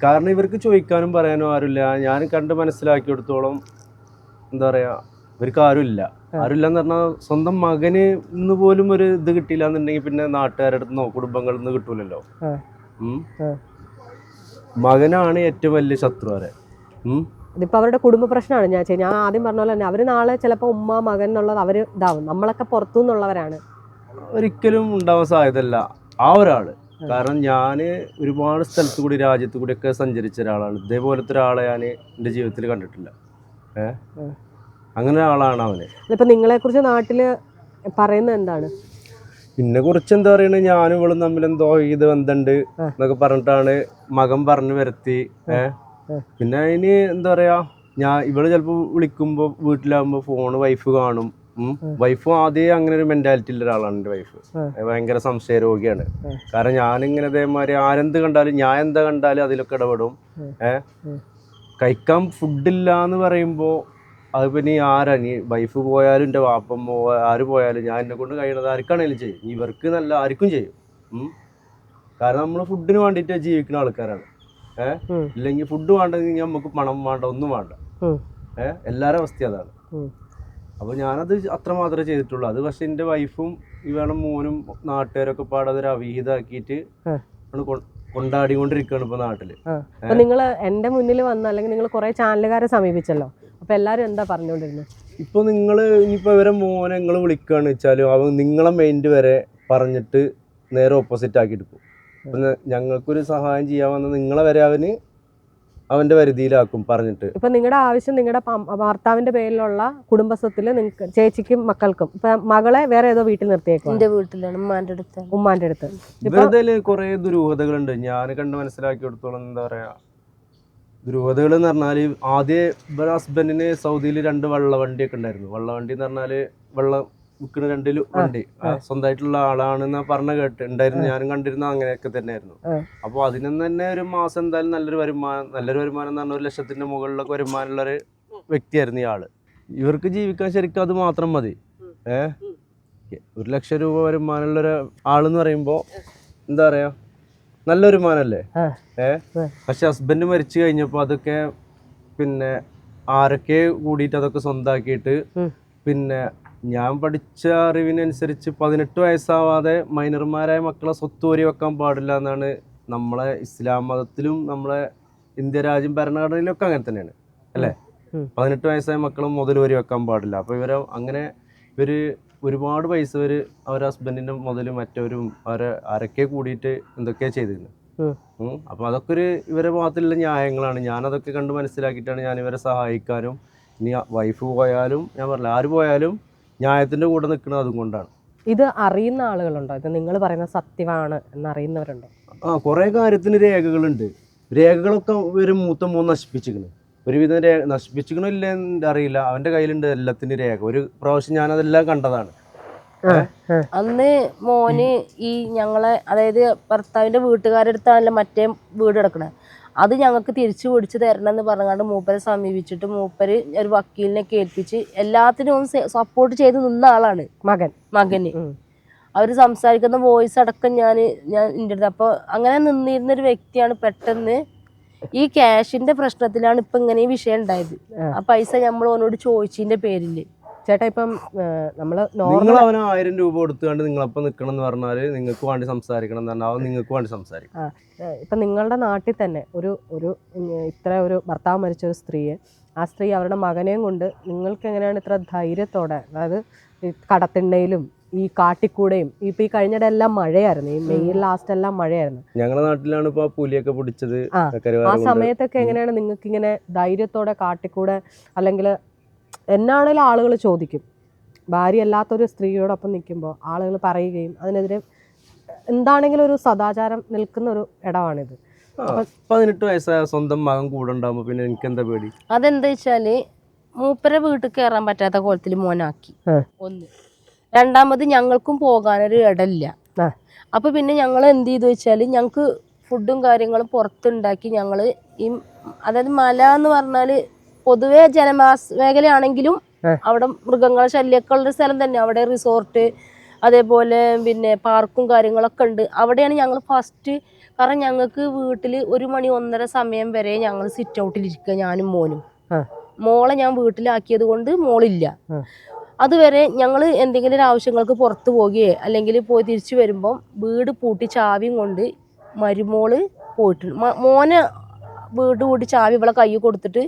കാരണം ഇവർക്ക് ചോദിക്കാനും പറയാനും ആരുമില്ല. ഞാൻ കണ്ട് മനസ്സിലാക്കിയെടുത്തോളം എന്താ പറയാ, ഇവർക്ക് ആരുമില്ല എന്ന് പറഞ്ഞാൽ സ്വന്തം മകന് ഇന്ന് പോലും ഒരു ഇത് കിട്ടിയില്ല എന്നുണ്ടെങ്കിൽ പിന്നെ നാട്ടുകാരുടെ അടുത്ത് നിന്നോ കുടുംബങ്ങളിൽ നിന്ന് കിട്ടൂലല്ലോ. മകനാണ് ഏറ്റവും വലിയ ശത്രു വരെ. ഇതിപ്പോൾ അവരുടെ കുടുംബ പ്രശ്നമാണ്. ഞാൻ ആദ്യം പറഞ്ഞ പോലെ തന്നെ അവർ നാളെ ചിലപ്പോൾ ഉമ്മ മകൻ എന്നുള്ളത് അവർ ഇതാവും. നമ്മളൊക്കെ പുറത്തു നിന്നുള്ളവരാണ്. ഒരിക്കലും ഉണ്ടാവാൻ സാധ്യതയില്ല ആ ഒരാള്. കാരണം ഞാൻ ഒരുപാട് സ്ഥലത്ത് കൂടി രാജ്യത്ത് കൂടിയൊക്കെ സഞ്ചരിച്ച ഒരാളാണ്. ഇതേപോലത്തെ ഒരാളെ ഞാൻ എൻ്റെ ജീവിതത്തിൽ കണ്ടിട്ടില്ല. അങ്ങനെ ഒരാളാണ് അവന്. ഇപ്പം നിങ്ങളെക്കുറിച്ച് നാട്ടിൽ പറയുന്നത് എന്താണ്? പിന്നെ കുറിച്ച് എന്താ പറയണത്, ഞാനും ഇവളും തമ്മിൽ എന്തോ ഇത് ബന്ധമുണ്ട് എന്നൊക്കെ പറഞ്ഞിട്ടാണ് മകൻ പറഞ്ഞു വരുത്തി. പിന്നെ അതിന് എന്താ പറയാ, ഇവള് ചിലപ്പോൾ വിളിക്കുമ്പോൾ വീട്ടിലാകുമ്പോൾ ഫോണ് വൈഫ് കാണും. വൈഫും ആദ്യം അങ്ങനെ ഒരു മെന്റാലിറ്റി ഉള്ള ഒരാളാണ് എൻ്റെ വൈഫ്. ഭയങ്കര സംശയ രോഗിയാണ്. കാരണം ഞാനിങ്ങനെ അതേമാതിരി ആരെന്ത് കണ്ടാലും ഞാൻ എന്താ കണ്ടാലും അതിലൊക്കെ ഇടപെടും. കഴിക്കാൻ ഫുഡില്ല എന്ന് പറയുമ്പോൾ അത് പിന്നെ ആരാണ്, വൈഫ് പോയാലും എൻ്റെ വാപ്പം ആര് പോയാലും ഞാൻ എന്നെ കൊണ്ട് കഴിയണത് ആർക്കാണെങ്കിലും ചെയ്യും. ഇവർക്ക് നല്ല ആർക്കും ചെയ്യും. കാരണം നമ്മൾ ഫുഡിന് വേണ്ടിയിട്ട് ജീവിക്കുന്ന ആൾക്കാരാണ്. ഇല്ലെങ്കിൽ ഫുഡ് വേണ്ടെങ്കിൽ നമുക്ക് പണം വേണ്ട, ഒന്നും വേണ്ട. എല്ലാവരുടെ അവസ്ഥ അതാണ്. അപ്പോൾ ഞാനത് അത്ര മാത്രമേ ചെയ്തിട്ടുള്ളൂ. അത് പക്ഷെ എൻ്റെ വൈഫും ഇവരുടെ മോനും നാട്ടുകാരൊക്കെ പാടെ അതൊരു അവിഹിതമാക്കിയിട്ട് കൊണ്ടാടിക്കൊണ്ടിരിക്കുകയാണ് ഇപ്പോൾ നാട്ടിൽ. നിങ്ങൾ എൻ്റെ മുന്നിൽ വന്ന, അല്ലെങ്കിൽ നിങ്ങൾ കുറേ ചാനലുകാരെ സമീപിച്ചല്ലോ, അപ്പോൾ എല്ലാവരും എന്താ പറഞ്ഞുകൊണ്ടിരുന്നത്? ഇപ്പോൾ നിങ്ങൾ ഇനിയിപ്പോൾ ഇവരെ മോനെ നിങ്ങൾ വിളിക്കുകയാണെന്ന് വെച്ചാലും അവൻ നിങ്ങളെ മൈൻഡ് വരെ പറഞ്ഞിട്ട് നേരെ ഓപ്പോസിറ്റ് ആക്കി എടുക്കും. അപ്പം ഞങ്ങൾക്കൊരു സഹായം ചെയ്യാൻ വന്ന നിങ്ങളെ വരെ അവൻ്റെ പരിധിയിലാക്കും പറഞ്ഞിട്ട്. ഇപ്പം നിങ്ങളുടെ ആവശ്യം നിങ്ങളുടെ ഭർത്താവിൻ്റെ പേരിലുള്ള കുടുംബസ്വത്തിൽ നിങ്ങൾക്ക് ചേച്ചിക്കും മക്കൾക്കും, ഇപ്പം മകളെ വേറെ ഏതോ വീട്ടിൽ നിർത്തിയേക്കും. എൻ്റെ വീട്ടിലാണ്, ഉമ്മാൻ്റെ അടുത്ത്. ഇവരുടെ കുറേ ദുരൂഹതകളുണ്ട്. ഞാൻ കണ്ട് മനസ്സിലാക്കിയെടുത്തോളം എന്താ പറയുക, ദുരൂഹതകൾ എന്ന് പറഞ്ഞാൽ ആദ്യം ഇവരുടെ ഹസ്ബൻഡിന് സൗദിയിൽ 2 വള്ളവണ്ടിയൊക്കെ ഉണ്ടായിരുന്നു. വള്ളവണ്ടി എന്ന് പറഞ്ഞാൽ വെള്ളം വിൽക്കുന്ന 2 വണ്ടി സ്വന്തമായിട്ടുള്ള ആളാണെന്ന് പറഞ്ഞ ഉണ്ടായിരുന്നു. ഞാനും കണ്ടിരുന്ന അങ്ങനെയൊക്കെ തന്നെയായിരുന്നു. അപ്പോൾ അതിനും തന്നെ ഒരു മാസം എന്തായാലും നല്ലൊരു വരുമാനം എന്ന് പറഞ്ഞാൽ 1 ലക്ഷത്തിന്റെ മുകളിലൊക്കെ വരുമാനമുള്ളൊരു വ്യക്തിയായിരുന്നു ഈ ആള്. ഇവർക്ക് ജീവിക്കാൻ ശരിക്കും അത് മാത്രം മതി. 1 ലക്ഷം രൂപ വരുമാനമുള്ളൊരു ആളെന്ന് പറയുമ്പോൾ എന്താ പറയാ, നല്ല വരുമാനമല്ലേ. പക്ഷെ ഹസ്ബൻഡ് മരിച്ചു കഴിഞ്ഞപ്പോൾ അതൊക്കെ പിന്നെ ആരൊക്കെ കൂടിയിട്ട് അതൊക്കെ സ്വന്തമാക്കിയിട്ട്, പിന്നെ ഞാൻ പഠിച്ച അറിവിനനുസരിച്ച് 18 വയസ്സാവാതെ മൈനർമാരായ മക്കളെ സ്വത്ത് ഊരി വെക്കാൻ പാടില്ല എന്നാണ് നമ്മളെ ഇസ്ലാം മതത്തിലും നമ്മളെ ഇന്ത്യ രാജ്യം ഭരണഘടനയിലൊക്കെ അങ്ങനെ തന്നെയാണ് അല്ലേ. 18 വയസ്സായ മക്കളും മുതൽ ഊരി വെക്കാൻ പാടില്ല. അപ്പോൾ ഇവർ ഒരുപാട് പൈസ അവരെ ഹസ്ബൻഡിൻ്റെ മുതൽ മറ്റവരും ആരൊക്കെ കൂടിയിട്ട് എന്തൊക്കെയാണ് ചെയ്തിരുന്നത്. അപ്പോൾ അതൊക്കെ ഇവരെ ഭാഗത്തുള്ള ന്യായങ്ങളാണ്. ഞാനതൊക്കെ കണ്ട് മനസ്സിലാക്കിയിട്ടാണ് ഞാൻ ഇവരെ സഹായിക്കാനും, ഇനി വൈഫ് പോയാലും ഞാൻ പറഞ്ഞില്ല ആര് പോയാലും ന്യായത്തിൻ്റെ കൂടെ നിൽക്കുന്നത് അതുകൊണ്ടാണ്. ഇത് അറിയുന്ന ആളുകളുണ്ടോ? ഇത് നിങ്ങൾ പറയുന്ന സത്യമാണ് എന്നറിയുന്നവരുണ്ടോ? കുറേ കാര്യത്തിന് രേഖകളുണ്ട്. രേഖകളൊക്കെ ഇവർ മൂത്ത മോൻ നശിപ്പിച്ചിരിക്കുന്നു. ഒരുവിധം നശിപ്പിച്ചിരിക്കണില്ല അറിയില്ല. അവൻ്റെ കയ്യിലുണ്ട് എല്ലാത്തിൻ്റെ രേഖ. ഒരു പ്രാവശ്യം ഞാനതെല്ലാം കണ്ടതാണ്. അന്ന് മോന് ഈ ഞങ്ങളെ, അതായത് ഭർത്താവിൻ്റെ വീട്ടുകാരെടുത്താണല്ലോ മറ്റേ വീട് കിടക്കണത്, അത് ഞങ്ങൾക്ക് തിരിച്ചു പിടിച്ച് തരണം എന്ന് പറഞ്ഞാണ്ട് മൂപ്പരെ സമീപിച്ചിട്ട് മൂപ്പര് ഒരു വക്കീലിനെ കേൾപ്പിച്ച് എല്ലാത്തിനും സപ്പോർട്ട് ചെയ്ത് നിന്ന ആളാണ് മകന്. അവർ സംസാരിക്കുന്ന വോയിസ് അടക്കം ഞാൻ എൻ്റെ അടുത്ത്. അപ്പോൾ അങ്ങനെ നിന്നിരുന്നൊരു വ്യക്തിയാണ്. പെട്ടെന്ന് ഈ ക്യാഷിന്റെ പ്രശ്നത്തിലാണ് ഇപ്പം ഇങ്ങനെ ഈ വിഷയം ഉണ്ടായത്. ആ പൈസ നമ്മൾ അവനോട് ചോദിച്ചതിൻ്റെ പേരിൽ. ചേട്ടാ ഇപ്പം നമ്മൾ അവന് 1000 രൂപ കൊടുത്തുകൊണ്ട് നിങ്ങളപ്പം നിൽക്കണം എന്ന് പറഞ്ഞാൽ നിങ്ങൾക്ക് വേണ്ടി സംസാരിക്കണം എന്ന് പറഞ്ഞാൽ അവൻ നിങ്ങൾക്ക് വേണ്ടി സംസാരിക്കും. ഇപ്പം നിങ്ങളുടെ നാട്ടിൽ തന്നെ ഒരു ഇത്ര ഒരു ഭർത്താവ് മരിച്ച ഒരു സ്ത്രീയെ ആ സ്ത്രീ അവരുടെ മകനെയും കൊണ്ട് നിങ്ങൾക്ക് എങ്ങനെയാണ് ഇത്ര ധൈര്യത്തോടെ, അതായത് ഈ കടത്തിണ്ണയിലും ഈ കാട്ടിക്കൂടെയും ഇപ്പൊ ഈ കഴിഞ്ഞിടെ എല്ലാം മഴയായിരുന്നു, ഈ മെയ് ലാസ്റ്റ് എല്ലാം മഴയായിരുന്നു. ഞങ്ങളുടെ നാട്ടിലാണ് ഇപ്പൊ പുലിയൊക്കെ പിടിച്ചത്. ആ സമയത്തൊക്കെ എങ്ങനെയാണ് നിങ്ങൾക്ക് ഇങ്ങനെ ധൈര്യത്തോടെ കാട്ടിക്കൂടെ, അല്ലെങ്കിൽ എന്നാണേലും ആളുകൾ ചോദിക്കും, ഭാര്യ അല്ലാത്തൊരു സ്ത്രീയോടൊപ്പം നിൽക്കുമ്പോൾ ആളുകൾ പറയുകയും അതിനെതിരെ എന്താണെങ്കിലും ഒരു സദാചാരം നിൽക്കുന്ന ഒരു ഇടമാണിത്. 18 വയസ്സായ സ്വന്തം മകൻ കൂടെ ഉണ്ടാവുമ്പോ പിന്നെ എനിക്ക് എന്താ പേടി? അതെന്താ വെച്ചാല് മൂപ്പരെ വീട്ടിൽ കയറാൻ പറ്റാത്ത കോലത്തിൽ മോനാക്കി. ഒന്ന്, രണ്ടാമത് ഞങ്ങൾക്കും പോകാനൊരു ഇടമില്ല. അപ്പൊ പിന്നെ ഞങ്ങൾ എന്ത് ചെയ്തു വെച്ചാല് ഞങ്ങക്ക് ഫുഡും കാര്യങ്ങളും പുറത്തുണ്ടാക്കി ഞങ്ങള് ഈ, അതായത് മല എന്ന് പറഞ്ഞാല് പൊതുവെ ജനവാസ മേഖലയാണെങ്കിലും അവിടെ മൃഗങ്ങളെ ശല്യമൊക്കെ ഉള്ളൊരു സ്ഥലം തന്നെ. അവിടെ റിസോർട്ട് അതേപോലെ പിന്നെ പാർക്കും കാര്യങ്ങളൊക്കെ ഉണ്ട്. അവിടെയാണ് ഞങ്ങൾ ഫസ്റ്റ്. കാരണം ഞങ്ങൾക്ക് വീട്ടിൽ 1 മണി 1:30 സമയം വരെ ഞങ്ങൾ സിറ്റ് ഔട്ടിലിരിക്കുക, ഞാനും മോനും. മോളെ ഞാൻ വീട്ടിലാക്കിയത് കൊണ്ട് മോളില്ല. അതുവരെ ഞങ്ങൾ എന്തെങ്കിലും ഒരു ആവശ്യങ്ങൾക്ക് പുറത്ത് പോകുകയോ അല്ലെങ്കിൽ പോയി തിരിച്ചു വരുമ്പം വീട് പൂട്ടി ചാവിയും കൊണ്ട് മരുമോള് പോയിട്ടുണ്ട്. മോനെ വീട് പൂട്ടി ചാവി ഇവളെ കൈ കൊടുത്തിട്ട്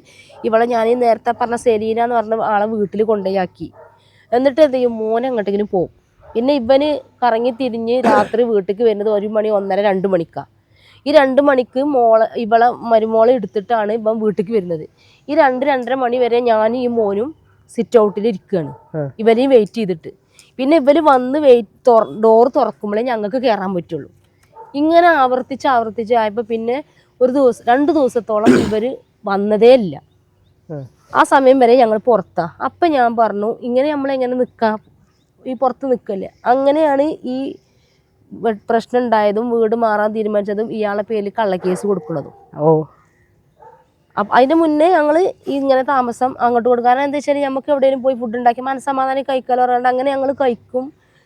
ഇവളെ ഞാൻ ഈ നേരത്തെ പറഞ്ഞ സെലീന എന്ന് പറഞ്ഞ ആളെ വീട്ടിൽ കൊണ്ടുപോയി. എന്നിട്ട് എന്ത് ചെയ്യും, മോനെ എങ്ങോട്ടെങ്കിലും പോകും. പിന്നെ ഇവന് കറങ്ങി തിരിഞ്ഞ് രാത്രി വീട്ടിലേക്ക് വരുന്നത് 1 മണി 1:30 2 മണിക്കാണ്. ഈ 2 മണിക്ക് ഇവളെ മരുമോളെ എടുത്തിട്ടാണ് ഇവൻ വീട്ടിലേക്ക് വരുന്നത്. ഈ 2-2:30 മണി വരെ ഞാൻ ഈ മോനും സിറ്റ് ഔട്ടിൽ ഇരിക്കുകയാണ്, ഇവരെയും വെയിറ്റ് ചെയ്തിട്ട്. പിന്നെ ഇവര് വന്ന് ഡോർ തുറക്കുമ്പോഴേ ഞങ്ങൾക്ക് കയറാൻ പറ്റുള്ളൂ. ഇങ്ങനെ ആവർത്തിച്ചായപ്പോൾ പിന്നെ 2 ദിവസത്തോളം ഇവര് വന്നതേ ഇല്ല. ആ സമയം വരെ ഞങ്ങൾ പുറത്താ. അപ്പം ഞാൻ പറഞ്ഞു, ഇങ്ങനെ നമ്മളെങ്ങനെ നിൽക്കാം, ഈ പുറത്ത് നിൽക്കല്ലേ. അങ്ങനെയാണ് ഈ പ്രശ്നം ഉണ്ടായതും വീട് മാറാൻ തീരുമാനിച്ചതും ഇയാളെ പേരിൽ കള്ളക്കേസ് കൊടുക്കുന്നതും. അപ്പം അതിന് മുന്നേ ഞങ്ങൾ ഇങ്ങനെ താമസം അങ്ങോട്ട് കൊടുക്കും. കാരണം എന്താ വെച്ചാൽ നമുക്ക് എവിടെയെങ്കിലും പോയി ഫുഡ് ഉണ്ടാക്കി മനസ്സമാധാനം കഴിക്കാലോ പറയാണ്ട് അങ്ങനെ ഞങ്ങൾ കഴിക്കും.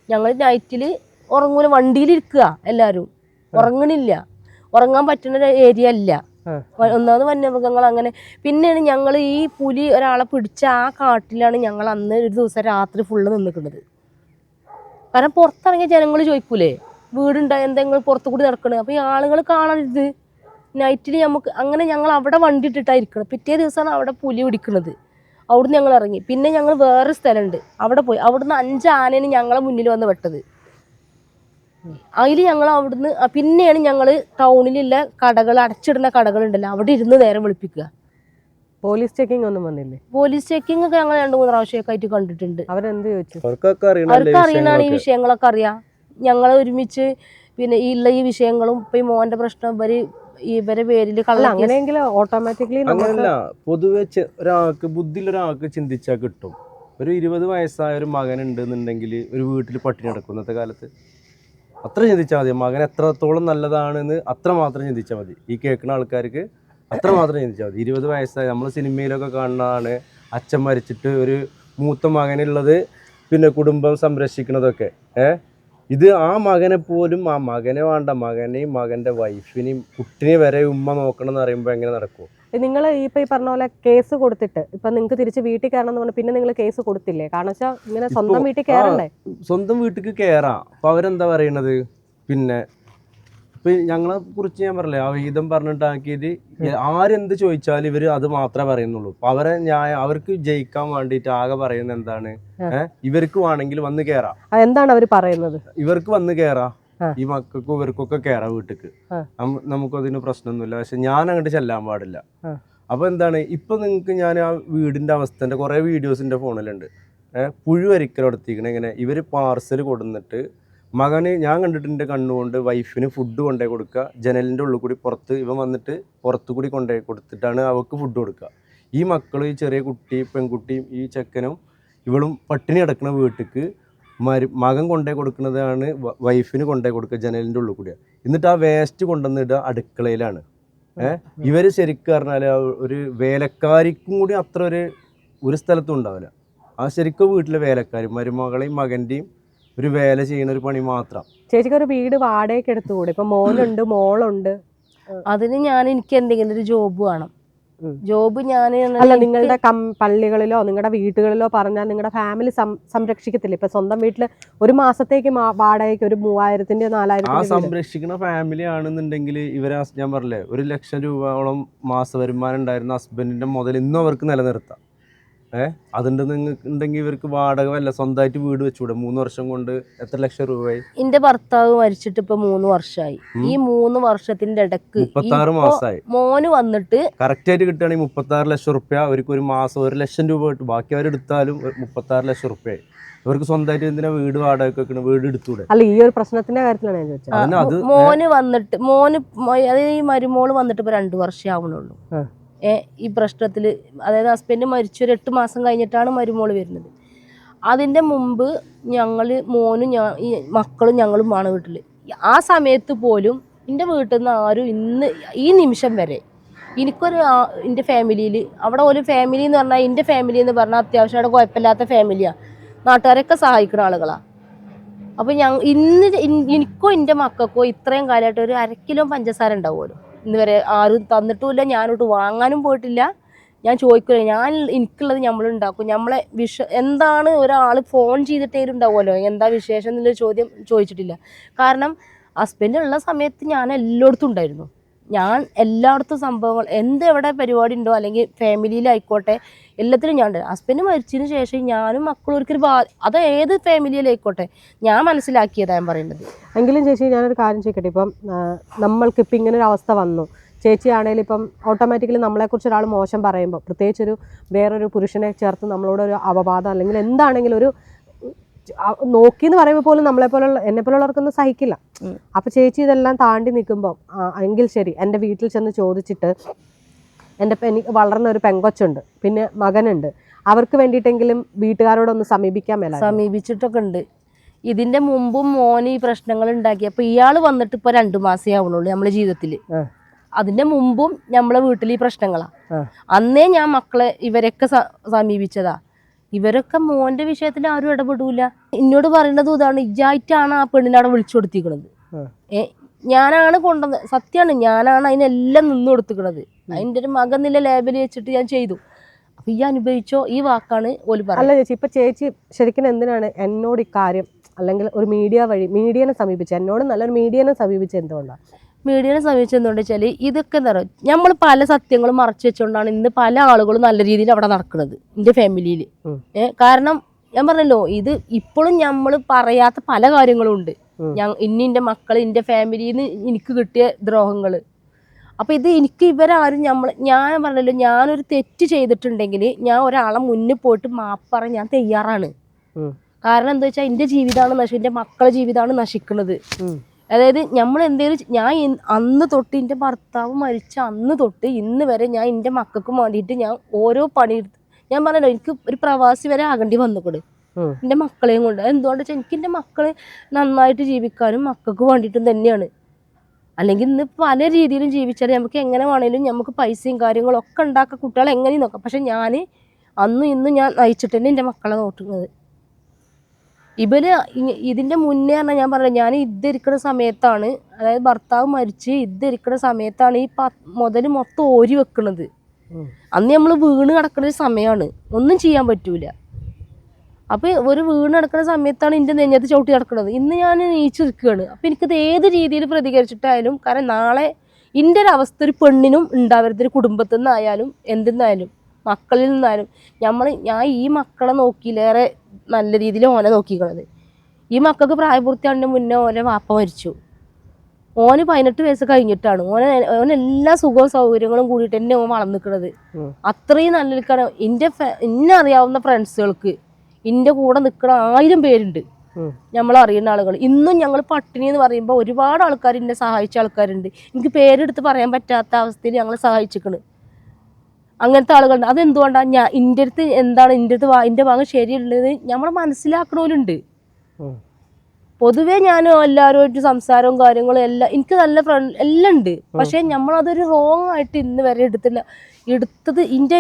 ഞങ്ങൾ നൈറ്റിൽ ഉറങ്ങൂല, വണ്ടിയിലിരിക്കുക, എല്ലാവരും ഉറങ്ങണില്ല. ഉറങ്ങാൻ പറ്റുന്ന ഏരിയ അല്ല. ഒന്നാമത് വന്യമൃഗങ്ങൾ അങ്ങനെ. പിന്നെയാണ് ഞങ്ങൾ ഈ പുലി ഒരാളെ പിടിച്ച ആ കാട്ടിലാണ് ഞങ്ങൾ അന്ന് ഒരു ദിവസം രാത്രി ഫുള്ള് നിന്നിക്കുന്നത്. കാരണം പുറത്തിറങ്ങിയ ജനങ്ങൾ ചോദിക്കൂലേ വീടുണ്ടായി എന്തെങ്കിലും പുറത്തു കൂടി നടക്കണത്. അപ്പോൾ ഈ ആളുകൾ കാണരുത് നൈറ്റിൽ നമുക്ക്. അങ്ങനെ ഞങ്ങൾ അവിടെ വണ്ടി ഇട്ടിട്ടായിരിക്കണം. പിറ്റേ ദിവസമാണ് അവിടെ പുലി പിടിക്കുന്നത്. അവിടുന്ന് ഞങ്ങൾ ഇറങ്ങി. പിന്നെ ഞങ്ങൾ വേറെ സ്ഥലമുണ്ട്, അവിടെ പോയി. അവിടുന്ന് 5 ആനേനെ ഞങ്ങളെ മുന്നിൽ വന്ന് വെട്ടത്. അതിൽ ഞങ്ങൾ അവിടുന്ന് പിന്നെയാണ് ഞങ്ങൾ ടൗണിലുള്ള കടകൾ, അടച്ചിടുന്ന കടകളുണ്ടല്ലോ, അവിടെ ഇരുന്ന് നേരം വെളുപ്പിക്കുക. പോലീസ് ചെക്കിംഗ് ഒന്നും വന്നില്ലേ? പോലീസ് ചെക്കിംഗ് ഒക്കെ ഞങ്ങൾ 2-3 പ്രാവശ്യമൊക്കെ ആയിട്ട് കണ്ടിട്ടുണ്ട്. അവരെന്ത് ചോദിച്ചു? അവർക്ക് അറിയണാണ് ഈ വിഷയങ്ങളൊക്കെ അറിയാം. ഞങ്ങൾ ഒരുമിച്ച് പിന്നെ ഈ വിഷയങ്ങളും ഇപ്പൊ ഈ മോന്റെ പ്രശ്നം ഇവരെ പേരിൽ അങ്ങനെയെങ്കിൽ ഓട്ടോമാറ്റിക്കലി അങ്ങനല്ല. പൊതുവെ ഒരാൾക്ക് ബുദ്ധിയുള്ള ഒരാൾക്ക് ചിന്തിച്ചാൽ കിട്ടും. ഒരു 20 വയസ്സായ ഒരു മകൻ ഉണ്ടെന്നുണ്ടെങ്കിൽ ഒരു വീട്ടിൽ പട്ടിണി നടക്കും ഇന്നത്തെ കാലത്ത്. അത്ര ചിന്തിച്ചാൽ മതി. മകൻ എത്രത്തോളം നല്ലതാണെന്ന് അത്ര മാത്രം ചിന്തിച്ചാൽ മതി. ഈ കേൾക്കുന്ന ആൾക്കാർക്ക് അത്ര മാത്രം ചിന്തിച്ചാൽ മതി. 20 വയസ്സായ നമ്മൾ സിനിമയിലൊക്കെ കാണുന്നതാണ്, അച്ഛൻ മരിച്ചിട്ട് ഒരു മൂത്ത മകനുള്ളത് പിന്നെ കുടുംബം സംരക്ഷിക്കുന്നതൊക്കെ. ഇത് ആ മകനെ പോലും, ആ മകനെ വേണ്ട, മകനെയും മകൻ്റെ വൈഫിനെയും കുട്ടിനെ വരെ ഉമ്മ നോക്കണം എന്ന് പറയുമ്പോൾ എങ്ങനെ നടക്കും? നിങ്ങൾ ഇപ്പൊ ഈ പറഞ്ഞ പോലെ കേസ് കൊടുത്തിട്ട് ഇപ്പൊ നിങ്ങൾക്ക് തിരിച്ച് വീട്ടിൽ കയറണം എന്ന് പറഞ്ഞാൽ പിന്നെ നിങ്ങൾ കേസ് കൊടുത്തില്ലേ? കാരണം വെച്ചാൽ ഇങ്ങനെ സ്വന്തം വീട്ടിൽ കയറണ്ടേ? സ്വന്തം വീട്ടിൽ കയറാം. അപ്പൊ അവരെന്താ പറയണത്? പിന്നെ ഇപ്പൊ ഞങ്ങളെ കുറിച്ച് ഞാൻ പറഞ്ഞില്ലേ, ആ വിഹിതം പറഞ്ഞിട്ടാക്കിയിട്ട് ആരെന്ത് ചോദിച്ചാലും ഇവര് അത് മാത്രമേ പറയുന്നുള്ളൂ. അപ്പൊ അവർക്ക് ജയിക്കാൻ വേണ്ടിയിട്ട് ആകെ പറയുന്നത് എന്താണ്, ഇവർക്ക് വേണമെങ്കിൽ വന്ന് കയറാം. എന്താണ് അവർ പറയുന്നത്? ഇവർക്ക് വന്ന് കയറാം, ഈ മക്കൾക്കും ഇവർക്കൊക്കെ കയറാം വീട്ടിക്ക്, നമുക്കതിന് പ്രശ്നമൊന്നുമില്ല. പക്ഷെ ഞാൻ അങ്ങോട്ട് ചെല്ലാൻ പാടില്ല. അപ്പൊ എന്താണ്, ഇപ്പൊ നിങ്ങൾക്ക് ഞാൻ ആ വീടിന്റെ അവസ്ഥന്റെ കുറെ വീഡിയോസിന്റെ ഫോണിലുണ്ട്. പുഴു വരിക്കലെടുത്തിരിക്കണ ഇങ്ങനെ ഇവര് പാർസൽ കൊടുന്നിട്ട് മകന്, ഞാൻ കണ്ടിട്ടുണ്ട് കണ്ണുകൊണ്ട്, വൈഫിന് ഫുഡ് കൊണ്ടുപോയി കൊടുക്കുക, ജനലിൻ്റെ ഉള്ളിൽ കൂടി പുറത്ത് ഇവൻ വന്നിട്ട് പുറത്തു കൂടി കൊണ്ടുപോയി കൊടുത്തിട്ടാണ് അവൾക്ക് ഫുഡ് കൊടുക്കുക. ഈ മക്കളും ഈ ചെറിയ പെൺകുട്ടിയും ഈ ചെക്കനും ഇവളും പട്ടിണി കിടക്കുന്ന വീട്ടിക്ക് മകൻ കൊണ്ടുപോയി കൊടുക്കുന്നതാണ് വൈഫിന് കൊണ്ടുപോയി കൊടുക്കുക ജനലിൻ്റെ ഉള്ളിൽ കൂടിയാണ്. എന്നിട്ട് ആ വേസ്റ്റ് കൊണ്ടുവന്നിടുക അടുക്കളയിലാണ്. ഇവർ ശരിക്കും പറഞ്ഞാൽ ഒരു വേലക്കാരിക്കും കൂടി അത്ര ഒരു സ്ഥലത്തും ഉണ്ടാവില്ല. ആ ശരിക്കും വീട്ടിലെ വേലക്കാരി മരുമകളെയും മകൻ്റെയും ഒരു വേല ചെയ്യുന്ന ഒരു പണി മാത്രം. ചേച്ചിക്ക് ഒരു വീട് വാടകയ്ക്ക് എടുത്തുകൂടെ? ഇപ്പൊ മോനുണ്ട്, മോളുണ്ട്. അതിന് എനിക്ക് എന്തെങ്കിലും ഒരു ജോബ് വേണം. ജോബ് ഞാൻ അല്ല നിങ്ങളുടെ പള്ളികളിലോ നിങ്ങളുടെ വീട്ടുകളിലോ പറഞ്ഞാൽ നിങ്ങളുടെ ഫാമിലി സംരക്ഷിക്കത്തില്ല? ഇപ്പൊ സ്വന്തം വീട്ടില് ഒരു മാസത്തേക്ക് വാടകയ്ക്ക് ഒരു 3000-ന്റെ 4000 സംരക്ഷിക്കുന്ന ഫാമിലി ആണെന്നുണ്ടെങ്കിൽ ഇവരെ ഞാൻ പറഞ്ഞില്ലേ 1 ലക്ഷം രൂപയോളം മാസ വരുമാനം ഉണ്ടായിരുന്ന ഹസ്ബൻഡിന്റെ മുതൽ ഇന്നും അവർക്ക് നിലനിർത്താം. അതുണ്ടെങ്കിൽ ഇവർക്ക് വാടക വല്ല സ്വന്തമായിട്ട് വീട് വെച്ചുകൂടെ? 3 വർഷം കൊണ്ട് എത്ര ലക്ഷം രൂപയായി? എന്റെ ഭർത്താവ് മരിച്ചിട്ട് ഇപ്പൊ 3 വർഷമായി. ഈ 3 വർഷത്തിന്റെ ഇടക്ക് 36 മാസമായി. മോന് വന്നിട്ട് കറക്റ്റ് ആയിട്ട് കിട്ടുകയാണെങ്കിൽ 36 ലക്ഷം റുപ്യ അവർക്ക് ഒരു മാസം 1 ലക്ഷം രൂപ കിട്ടും. ബാക്കി അവരെടുത്താലും 36 ലക്ഷം റുപ്യയായി. ഇവർക്ക് സ്വന്തമായിട്ട് എന്തിനാ വീട് വാടക വെക്കണം? വീട് എടുത്തൂടെ? അല്ല ഈ ഒരു പ്രശ്നത്തിന്റെ കാര്യത്തിലാണ് ഞാൻ ചോദിച്ചത്. മോന് വന്നിട്ട് അതായത് ഈ മരുമോള് വന്നിട്ട് ഇപ്പൊ 2 വർഷം ആവണുള്ളൂ. ഈ പ്രശ്നത്തിൽ, അതായത് ഹസ്ബൻഡ് മരിച്ചൊരു 8 മാസം കഴിഞ്ഞിട്ടാണ് മരുമോള് വരുന്നത്. അതിൻ്റെ മുമ്പ് മോനും ഈ മക്കളും ഞങ്ങളുമാണ് വീട്ടിൽ. ആ സമയത്ത് പോലും എൻ്റെ വീട്ടിൽ നിന്ന് ആരും ഇന്ന് ഈ നിമിഷം വരെ എനിക്കൊരു എൻ്റെ ഫാമിലിയിൽ അവിടെ ഒരു ഫാമിലി എന്ന് പറഞ്ഞാൽ എൻ്റെ ഫാമിലി എന്ന് പറഞ്ഞാൽ അത്യാവശ്യം അവിടെ കുഴപ്പമില്ലാത്ത ഫാമിലിയാണ്. നാട്ടുകാരൊക്കെ സഹായിക്കുന്ന ആളുകളാണ്. അപ്പോൾ എനിക്കോ എൻ്റെ മക്കൾക്കോ ഇത്രയും കാലമായിട്ട് ഒരു 1/2 കിലോ പഞ്ചസാര ഉണ്ടാവുമല്ലോ. ഇന്ന് വരെ ആരും തന്നിട്ടുമില്ല, ഞാനോട്ട് വാങ്ങാനും പോയിട്ടില്ല. ഞാൻ ചോദിക്കില്ല, എനിക്കുള്ളത് നമ്മളുണ്ടാക്കും. നമ്മളെ എന്താണ് ഒരാൾ ഫോൺ ചെയ്തിട്ടേലും ഉണ്ടാവുമല്ലോ എന്താ വിശേഷം എന്നുള്ള ചോദ്യം ചോദിച്ചിട്ടില്ല. കാരണം ഹസ്ബൻഡ് ഉള്ള സമയത്ത് ഞാൻ എല്ലായിടത്തും ഉണ്ടായിരുന്നു. ഞാൻ എല്ലായിടത്തും സംഭവങ്ങൾ എവിടെ പരിപാടി ഉണ്ടോ അല്ലെങ്കിൽ ഫാമിലിയിലായിക്കോട്ടെ എല്ലാത്തിലും ഞാൻ ഉണ്ട്. ഹസ്ബൻഡ് മരിച്ചതിന് ശേഷം ഞാനും മക്കളും ഒരിക്കലും അത് ഏത് ഫാമിലിയിലായിക്കോട്ടെ ഞാൻ മനസ്സിലാക്കിയതാണ് ഞാൻ പറയുന്നത്. എങ്കിലും ചേച്ചി ഞാനൊരു കാര്യം ചോദിക്കട്ടെ, ഇപ്പം നമ്മൾക്കിപ്പോൾ ഇങ്ങനെ ഒരു അവസ്ഥ വന്നു, ചേച്ചി ആണെങ്കിലും ഇപ്പം ഓട്ടോമാറ്റിക്കലി നമ്മളെക്കുറിച്ച് ഒരാൾ മോശം പറയുമ്പോൾ, പ്രത്യേകിച്ചൊരു വേറൊരു പുരുഷനെ ചേർത്ത് നമ്മളോട് ഒരു അപവാദം അല്ലെങ്കിൽ എന്താണെങ്കിലും ഒരു നോക്കിയെന്ന് പറയുമ്പോൾ പോലും എന്നെപ്പോലുള്ളവർക്കൊന്നും സഹിക്കില്ല. അപ്പോൾ ചേച്ചി ഇതെല്ലാം താണ്ടി നിൽക്കുമ്പോൾ എങ്കിൽ ശരി, എൻ്റെ വീട്ടിൽ ചെന്ന് ചോദിച്ചിട്ട് എനിക്ക് വളർന്ന ഒരു പെങ്കൊച്ചുണ്ട്, പിന്നെ മകനുണ്ട്, അവർക്ക് വേണ്ടിയിട്ടെങ്കിലും വീട്ടുകാരോടൊന്ന് സമീപിക്കാൻ മേല. സമീപിച്ചിട്ടൊക്കെ ഉണ്ട്. ഇതിൻ്റെ മുമ്പും മോന് ഈ പ്രശ്നങ്ങൾ ഉണ്ടാക്കി. അപ്പോൾ ഇയാൾ വന്നിട്ട് ഇപ്പോൾ 2 മാസമേ ആവണുള്ളൂ നമ്മുടെ ജീവിതത്തിൽ. അതിൻ്റെ മുമ്പും നമ്മളെ വീട്ടിൽ ഈ പ്രശ്നങ്ങളാണ്. അന്നേ ഞാൻ മക്കളെ ഇവരൊക്കെ സമീപിച്ചതാ. ഇവരൊക്കെ മോൻ്റെ വിഷയത്തിൽ ആരും ഇടപെടൂല. എന്നോട് പറയുന്നത് ഇതാണ്, ഇജായിട്ടാണ് ആ പെണ്ണിനെ അവിടെ വിളിച്ചു കൊടുത്തിരിക്കണത്. ഞാനാണ് കൊണ്ടുവന്നത്, സത്യമാണ്, ഞാനാണ് അതിനെല്ലാം നിന്ന് കൊടുത്തിക്കണത്. അതിൻ്റെ ഒരു മകൻ നില ലേബൽ വെച്ചിട്ട് ഞാൻ ചെയ്തു. അപ്പൊ ഈ അനുഭവിച്ചോ ഈ വാക്കാണ് ഓല് പറയുന്നത്. അല്ല ചേച്ചി, ഇപ്പൊ ചേച്ചി ശരിക്കും എന്തിനാണ് എന്നോട് ഇക്കാര്യം അല്ലെങ്കിൽ ഒരു മീഡിയനെ സമീപിച്ചത്? എന്നോട് നല്ലൊരു മീഡിയനെ സമീപിച്ചത് എന്തുകൊണ്ടാണ്? മീഡിയനെ സമീപിച്ചെന്തുകൊണ്ട് വെച്ചാൽ ഇതൊക്കെ എന്താ പറയുക, നമ്മൾ പല സത്യങ്ങളും മറച്ചു വെച്ചുകൊണ്ടാണ് ഇന്ന് പല ആളുകളും നല്ല രീതിയിൽ അവിടെ നടക്കുന്നത് എൻ്റെ ഫാമിലിയിൽ. കാരണം ഞാൻ പറഞ്ഞല്ലോ, ഇത് ഇപ്പോഴും നമ്മൾ പറയാത്ത പല കാര്യങ്ങളും ഉണ്ട്. എൻ്റെ മക്കൾ, എൻ്റെ ഫാമിലിയിൽ നിന്ന് എനിക്ക് കിട്ടിയ ദ്രോഹങ്ങൾ. അപ്പോൾ ഇത് എനിക്ക് ഇവരാരും ഞാൻ പറഞ്ഞല്ലോ, ഞാനൊരു തെറ്റ് ചെയ്തിട്ടുണ്ടെങ്കിൽ ഞാൻ ഒരാളെ മുന്നിൽ പോയിട്ട് മാപ്പ് പറയാൻ ഞാൻ തയ്യാറാണ്. കാരണം എന്താ വെച്ചാൽ എൻ്റെ ജീവിതമാണ് എൻ്റെ മക്കളുടെ ജീവിതമാണ് നശിക്കുന്നത്. അതായത് നമ്മൾ എന്തെങ്കിലും ഞാൻ അന്ന് തൊട്ട് എൻ്റെ ഭർത്താവ് മരിച്ച അന്ന് തൊട്ട് ഇന്ന് വരെ ഞാൻ എൻ്റെ മക്കൾക്കും വേണ്ടിയിട്ട് ഞാൻ ഓരോ പണിയെടുത്ത്, ഞാൻ പറഞ്ഞല്ലോ എനിക്ക് ഒരു പ്രവാസി വരെ ആകേണ്ടി വന്നുകൂടെ എൻ്റെ മക്കളെയും കൊണ്ട്. എന്തുകൊണ്ട് വെച്ചാൽ എനിക്ക് എൻ്റെ മക്കളെ നന്നായിട്ട് ജീവിക്കാനും മക്കൾക്ക് വേണ്ടിയിട്ടും തന്നെയാണ്. അല്ലെങ്കിൽ ഇന്ന് പല രീതിയിലും ജീവിച്ചാൽ നമുക്ക് എങ്ങനെ വേണമെങ്കിലും നമുക്ക് പൈസയും കാര്യങ്ങളൊക്കെ ഉണ്ടാക്കുക, കുട്ടികളെ എങ്ങനെയും നോക്കാം. പക്ഷെ ഞാൻ അന്നും ഇന്നും ഞാൻ നയിച്ചിട്ട് തന്നെ എൻ്റെ മക്കളെ നോക്കുന്നത്. ഇതിൻ്റെ മുന്നേ പറഞ്ഞാൽ ഞാൻ പറഞ്ഞത്, ഞാൻ ഇരിക്കുന്ന സമയത്താണ്, അതായത് ഭർത്താവ് മരിച്ച് ഇരിക്കുന്ന സമയത്താണ് ഈ മുതൽ മൊത്തം ഓരി വെക്കണത്. അന്ന് നമ്മൾ വീണ് കിടക്കുന്ന ഒരു സമയമാണ്, ഒന്നും ചെയ്യാൻ പറ്റൂല. അപ്പോൾ ഒരു വീണ് കിടക്കുന്ന സമയത്താണ് എൻ്റെ നെഞ്ഞത്ത് ചവിട്ടി കിടക്കുന്നത്. ഇന്ന് ഞാൻ നീച്ചിരിക്കുകയാണ്. അപ്പോൾ എനിക്കത് ഏത് രീതിയിൽ പ്രതികരിച്ചിട്ടായാലും, കാരണം നാളെ എൻ്റെ ഒരു അവസ്ഥ ഒരു പെണ്ണിനും ഉണ്ടാവരുത്, ഒരു കുടുംബത്തിൽ നിന്നായാലും എന്തെന്നായാലും മക്കളിൽ നിന്നായാലും. ഞാൻ ഈ മക്കളെ നോക്കിയിലേറെ നല്ല രീതിയിൽ ഓനെ നോക്കിക്കണത്. ഈ മക്കൾക്ക് പ്രായപൂർത്തിയാണിന് മുന്നേ ഓനെ വാപ്പ മരിച്ചു. ഓന് 18 വയസ്സ് കഴിഞ്ഞിട്ടാണ്. ഓനെല്ലാ സുഖവും സൗകര്യങ്ങളും കൂടിയിട്ട് തന്നെ ഓൻ വളർന്നിക്കണത്. അത്രയും നല്ലതാണ്. എന്നെ അറിയാവുന്ന ഫ്രണ്ട്സുകൾക്ക് എൻ്റെ കൂടെ നിൽക്കണ 1000 പേരുണ്ട്, നമ്മളറിയുന്ന ആളുകൾ. ഇന്നും ഞങ്ങൾ പട്ടിണി എന്ന് പറയുമ്പോൾ ഒരുപാട് ആൾക്കാർ എന്നെ സഹായിച്ച ആൾക്കാരുണ്ട്. എനിക്ക് പേരെടുത്ത് പറയാൻ പറ്റാത്ത അവസ്ഥയിൽ ഞങ്ങളെ സഹായിച്ചിക്കണ്. അങ്ങനത്തെ ആളുകളുണ്ട്. അതെന്തുകൊണ്ടാണ് എൻ്റെ അടുത്ത് എന്താണ് എൻ്റെ ഭാഗം ശരിയുള്ളത് നമ്മൾ മനസ്സിലാക്കണവരുണ്ട്. പൊതുവേ ഞാൻ എല്ലാവരുമായിട്ട് സംസാരവും കാര്യങ്ങളും എല്ലാം എനിക്ക് നല്ല ഫ്രണ്ട് എല്ലാം ഉണ്ട്. പക്ഷെ നമ്മളതൊരു റോങ് ആയിട്ട് ഇന്ന് വരെ എടുത്തത് ഇതിൻ്റെ